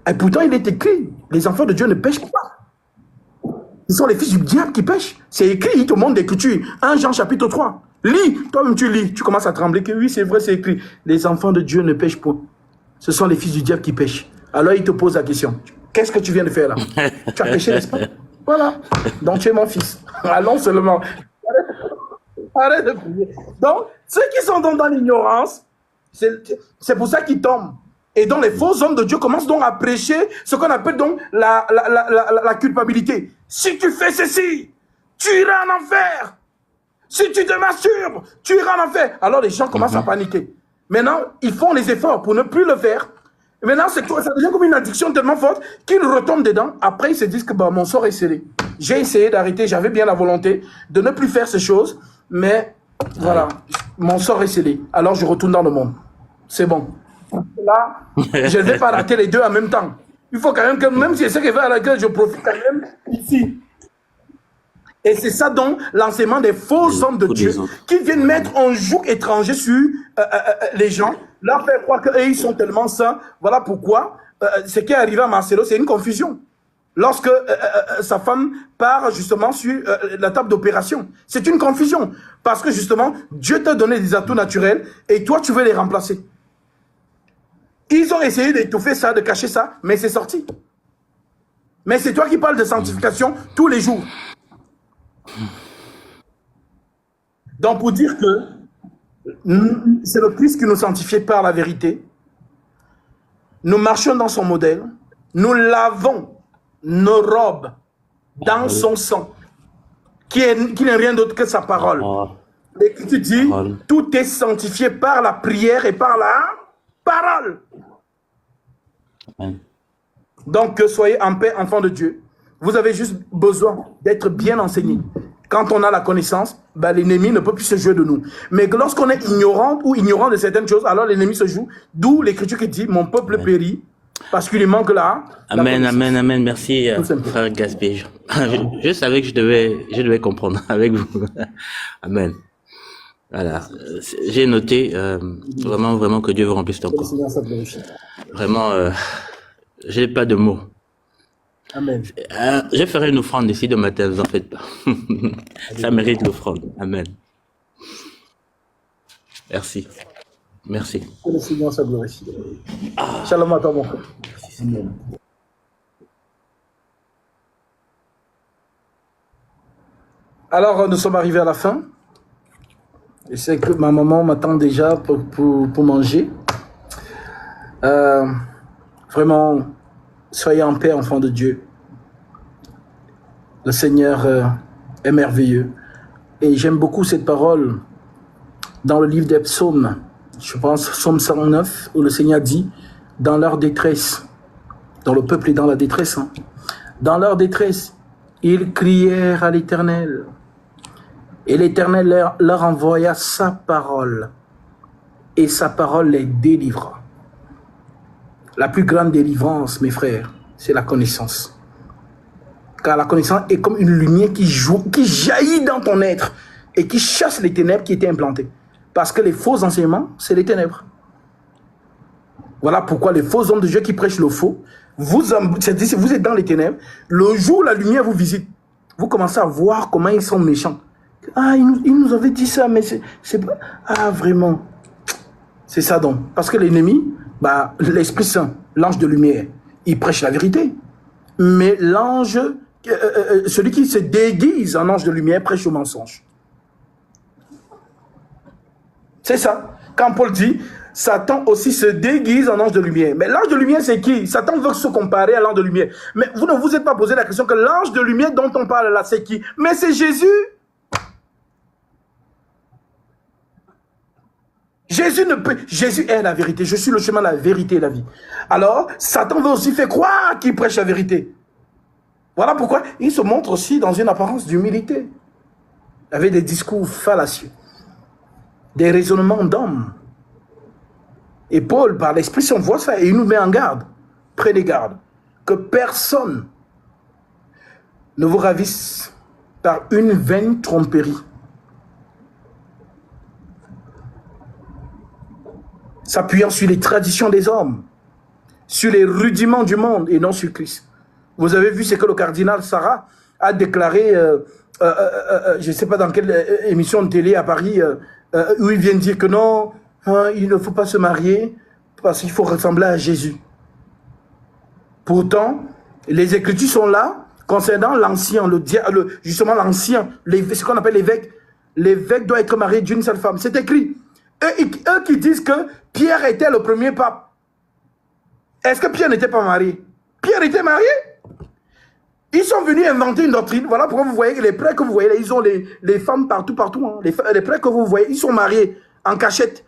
Et pourtant, il est écrit, les enfants de Dieu ne pêchent pas. Ce sont les fils du diable qui pêchent. C'est écrit, il te montre l'écriture. 1 Jean chapitre 3. Lis, toi-même tu lis. Tu commences à trembler que oui, c'est vrai, c'est écrit. Les enfants de Dieu ne pêchent pas. Ce sont les fils du diable qui pêchent. Alors il te pose la question. Qu'est-ce que tu viens de faire là? Tu as péché, n'est-ce pas? Voilà. Donc tu es mon fils. Allons seulement. Arrête de prier. Donc, ceux qui sont dans l'ignorance, c'est pour ça qu'ils tombent. Et donc, les faux hommes de Dieu commencent donc à prêcher ce qu'on appelle donc la culpabilité. Si tu fais ceci, tu iras en enfer. Si tu te masturbes, tu iras en enfer. Alors, les gens commencent à paniquer. Maintenant, ils font les efforts pour ne plus le faire. Et maintenant, ça devient comme une addiction tellement forte qu'ils retombent dedans. Après, ils se disent que bah, mon sort est scellé. J'ai essayé d'arrêter, j'avais bien la volonté de ne plus faire ces choses. Mais voilà, mon sort est scellé. Alors je retourne dans le monde. C'est bon. Là, je ne vais pas rater les deux en même temps. Il faut quand même que, même si c'est ce qui va à laquelle je profite quand même ici. Et c'est ça donc l'enseignement des faux hommes de Dieu qui viennent mettre un joug étranger sur les gens, leur faire croire qu'eux ils sont tellement saints. Voilà pourquoi ce qui est arrivé à Marcelo, c'est une confusion. Lorsque sa femme part justement sur la table d'opération. C'est une confusion. Parce que justement, Dieu t'a donné des atouts naturels et toi, tu veux les remplacer. Ils ont essayé d'étouffer ça, de cacher ça, mais c'est sorti. Mais c'est toi qui parles de sanctification tous les jours. Donc pour dire que c'est le Christ qui nous sanctifie par la vérité, nous marchons dans son modèle, nous lavons nos robes dans son sang, qui n'est rien d'autre que sa parole. L'Écriture dit, tout est sanctifié par la prière et par la parole. Donc, soyez en paix, enfants de Dieu. Vous avez juste besoin d'être bien enseigné. Quand on a la connaissance, ben, l'ennemi ne peut plus se jouer de nous. Mais lorsqu'on est ignorant ou ignorant de certaines choses, alors l'ennemi se joue. D'où l'Écriture qui dit, mon peuple périt Parce qu'il lui manque là. Amen, amen, amen. Merci, Tout simplement. frère Gaspé. Je savais que je devais comprendre avec vous. Amen. Voilà. J'ai noté, vraiment, vraiment que Dieu vous remplisse ton Que le corps. Seigneur soit glorifié. Vraiment, j'ai pas de mots. Amen. Je ferai une offrande ici de matin, vous en faites pas. Ça mérite l'offrande. Amen. Merci. Merci. Que le Seigneur soit glorifié. Shalom à toi, mon frère. Amen. Alors, nous sommes arrivés à la fin. Je sais que ma maman m'attend déjà pour manger. Vraiment, soyez en paix, enfants de Dieu. Le Seigneur est merveilleux. Et j'aime beaucoup cette parole dans le livre des psaumes. Je pense, psaume 109, où le Seigneur dit, dans leur détresse, dans le peuple est dans la détresse, hein, dans leur détresse, ils crièrent à l'Éternel. Et l'Éternel leur envoya sa parole. Et sa parole les délivra. La plus grande délivrance, mes frères, c'est la connaissance. Car la connaissance est comme une lumière qui jaillit dans ton être et qui chasse les ténèbres qui étaient implantées. Parce que les faux enseignements, c'est les ténèbres. Voilà pourquoi les faux hommes de Dieu qui prêchent le faux, vous êtes dans les ténèbres, le jour où la lumière vous visite, vous commencez à voir comment ils sont méchants. Ah, il nous avait dit ça, mais c'est pas... Ah, vraiment. C'est ça donc. Parce que l'ennemi, l'Esprit Saint, l'ange de lumière, il prêche la vérité. Mais l'ange, celui qui se déguise en ange de lumière, prêche le mensonge. C'est ça. Quand Paul dit, Satan aussi se déguise en ange de lumière. Mais l'ange de lumière, c'est qui? Satan veut se comparer à l'ange de lumière. Mais vous ne vous êtes pas posé la question que l'ange de lumière dont on parle là, c'est qui? Mais c'est Jésus. Jésus est la vérité. Je suis le chemin, la vérité et la vie. Alors, Satan veut aussi faire croire qu'il prêche la vérité. Voilà pourquoi il se montre aussi dans une apparence d'humilité. Avec des discours fallacieux. Des raisonnements d'hommes. Et Paul, par l'Esprit Saint, voit ça et il nous met en garde. Prenez garde. Que personne ne vous ravisse par une vaine tromperie. S'appuyant sur les traditions des hommes, sur les rudiments du monde et non sur Christ. Vous avez vu ce que le cardinal Sarah a déclaré, je ne sais pas dans quelle émission de télé à Paris, où il vient dire que non, il ne faut pas se marier parce qu'il faut ressembler à Jésus. Pourtant, les Écritures sont là concernant l'ancien, justement l'ancien, ce qu'on appelle l'évêque. L'évêque doit être marié d'une seule femme. C'est écrit. Eux qui disent que Pierre était le premier pape. Est-ce que Pierre n'était pas marié? Pierre était marié. Ils sont venus inventer une doctrine. Voilà pourquoi vous voyez que les prêtres que vous voyez là, ils ont les femmes partout. Hein. Les prêtres que vous voyez, ils sont mariés en cachette.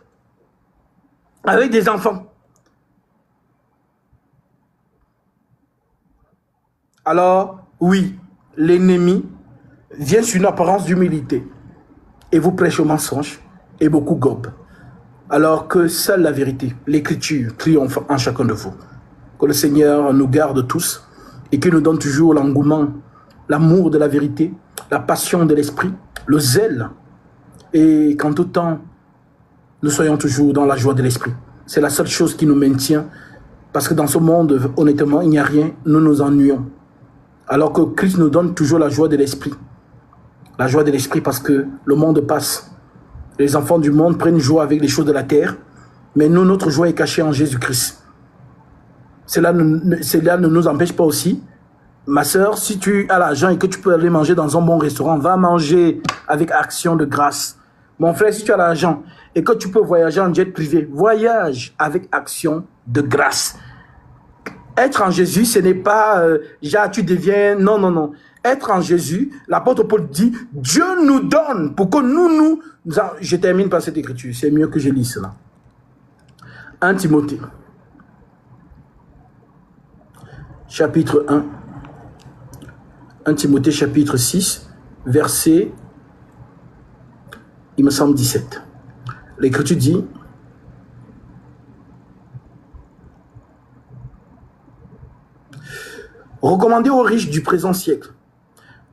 Avec des enfants. Alors, oui, l'ennemi vient sur une apparence d'humilité et vous prêche au mensonge et beaucoup gobent. Alors que seule la vérité, l'écriture, triomphe en chacun de vous. Que le Seigneur nous garde tous et qu'il nous donne toujours l'engouement, l'amour de la vérité, la passion de l'esprit, le zèle. Et qu'en tout temps, nous soyons toujours dans la joie de l'esprit. C'est la seule chose qui nous maintient. Parce que dans ce monde, honnêtement, il n'y a rien, nous nous ennuyons. Alors que Christ nous donne toujours la joie de l'esprit. La joie de l'esprit parce que le monde passe. Les enfants du monde prennent joie avec les choses de la terre, mais nous, notre joie est cachée en Jésus-Christ. Cela ne nous empêche pas aussi. Ma soeur, si tu as l'argent et que tu peux aller manger dans un bon restaurant, va manger avec action de grâce. Mon frère, si tu as l'argent et que tu peux voyager en jet privé, voyage avec action de grâce. Être en Jésus, ce n'est pas tu deviens... Non, non, non. Être en Jésus, l'apôtre Paul dit, Dieu nous donne pour que nous... Je termine par cette écriture, c'est mieux que je lise cela. 1 Timothée, chapitre 1. 1 Timothée, chapitre 6, verset, il me semble, 17. L'écriture dit, Recommandez aux riches du présent siècle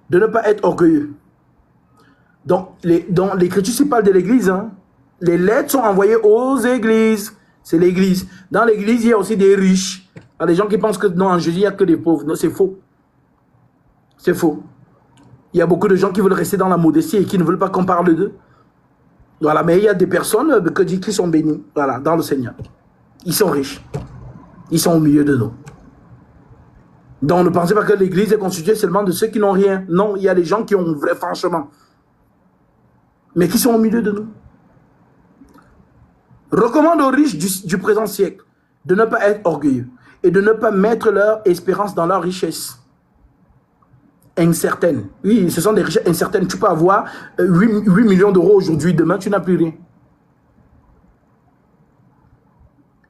de ne pas être orgueilleux. Donc, dans l'écriture, s'il parle de l'église, hein, les lettres sont envoyées aux églises. C'est l'église. Dans l'église, il y a aussi des riches. Il y a des gens qui pensent que non, en Jésus, il n'y a que des pauvres. Non, c'est faux. C'est faux. Il y a beaucoup de gens qui veulent rester dans la modestie et qui ne veulent pas qu'on parle d'eux. Voilà, mais il y a des personnes qui sont bénies, voilà, dans le Seigneur. Ils sont riches. Ils sont au milieu de nous. Donc, ne pensez pas que l'église est constituée seulement de ceux qui n'ont rien. Non, il y a des gens qui ont vrai franchement, mais qui sont au milieu de nous. Recommande aux riches du présent siècle de ne pas être orgueilleux et de ne pas mettre leur espérance dans leur richesse incertaine. Oui, ce sont des richesses incertaines. Tu peux avoir 8 millions d'euros aujourd'hui, demain tu n'as plus rien.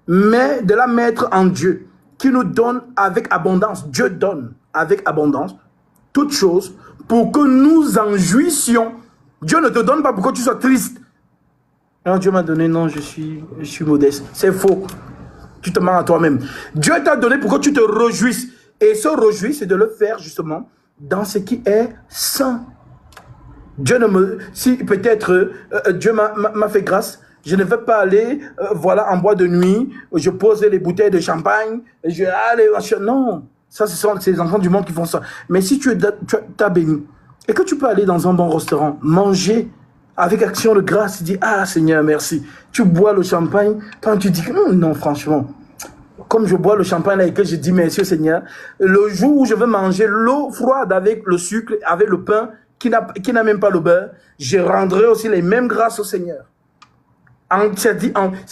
Mais de la mettre en Dieu, qui nous donne avec abondance. Dieu donne avec abondance toutes choses pour que nous en jouissions. Dieu ne te donne pas pour que tu sois triste. Alors Dieu m'a donné, non, je suis modeste. C'est faux. Tu te mens à toi-même. Dieu t'a donné pour que tu te réjouisses. Et se réjouir, c'est de le faire justement dans ce qui est saint. Dieu ne me... Si peut-être Dieu m'a fait grâce, je ne vais pas aller voilà, en bois de nuit, je pose les bouteilles de champagne, je allez, non, ça ce sont ces enfants du monde qui font ça. Mais si tu as béni et que tu peux aller dans un bon restaurant, manger avec action de grâce, tu dis ah Seigneur merci. Tu bois le champagne, quand tu dis non franchement, comme je bois le champagne là et que je dis merci au Seigneur, le jour où je veux manger l'eau froide avec le sucre, avec le pain qui n'a même pas le beurre, je rendrai aussi les mêmes grâces au Seigneur. Ça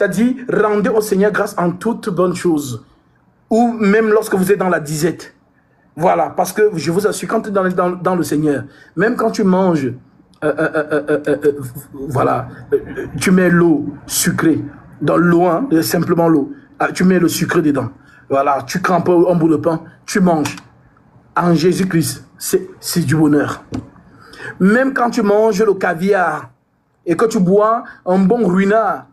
dit, rendez au Seigneur grâce en toute bonne chose. Ou même lorsque vous êtes dans la disette. Voilà, parce que je vous assure, quand tu es dans le Seigneur, même quand tu manges, voilà, tu mets l'eau sucrée dans l'eau, hein, simplement l'eau. Tu mets le sucre dedans. Voilà, tu crampes un bout de pain, tu manges. En Jésus-Christ, c'est du bonheur. Même quand tu manges le caviar, et que tu bois un bon ruinard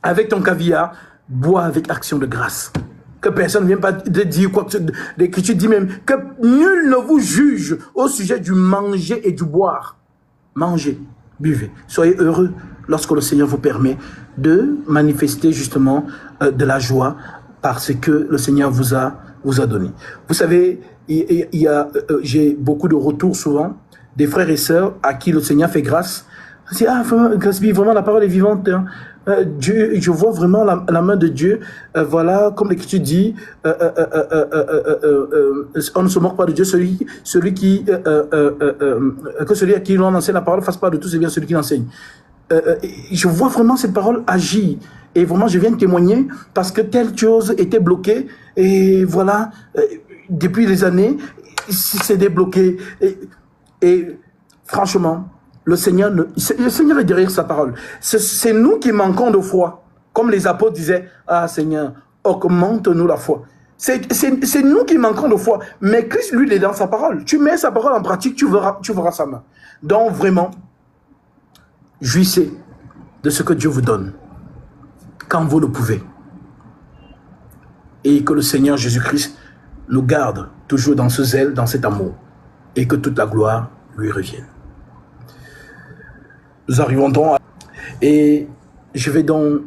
avec ton caviar, bois avec action de grâce. Que personne ne vienne pas te dire quoi que tu dis même, que nul ne vous juge au sujet du manger et du boire. Mangez, buvez. Soyez heureux lorsque le Seigneur vous permet de manifester justement de la joie parce que le Seigneur vous a donné. Vous savez, j'ai beaucoup de retours souvent des frères et sœurs à qui le Seigneur fait grâce. C'est vraiment la parole est vivante. Hein. Dieu, je vois vraiment la main de Dieu. Voilà, comme l'Écriture dit, on ne se moque pas de Dieu. Celui à qui l'on enseigne la parole fasse pas de tout, c'est bien celui qui l'enseigne. Je vois vraiment cette parole agir. Et vraiment, je viens de témoigner parce que telle chose était bloquée. Et voilà, depuis des années, c'est débloqué. Et franchement, le Seigneur est derrière sa parole. C'est nous qui manquons de foi. Comme les apôtres disaient, ah Seigneur, augmente-nous la foi. C'est nous qui manquons de foi. Mais Christ, lui, il est dans sa parole. Tu mets sa parole en pratique, tu verras sa main. Donc vraiment, jouissez de ce que Dieu vous donne, quand vous le pouvez. Et que le Seigneur Jésus-Christ nous garde toujours dans ce zèle, dans cet amour. Et que toute la gloire lui revienne. Nous arrivons donc et je vais donc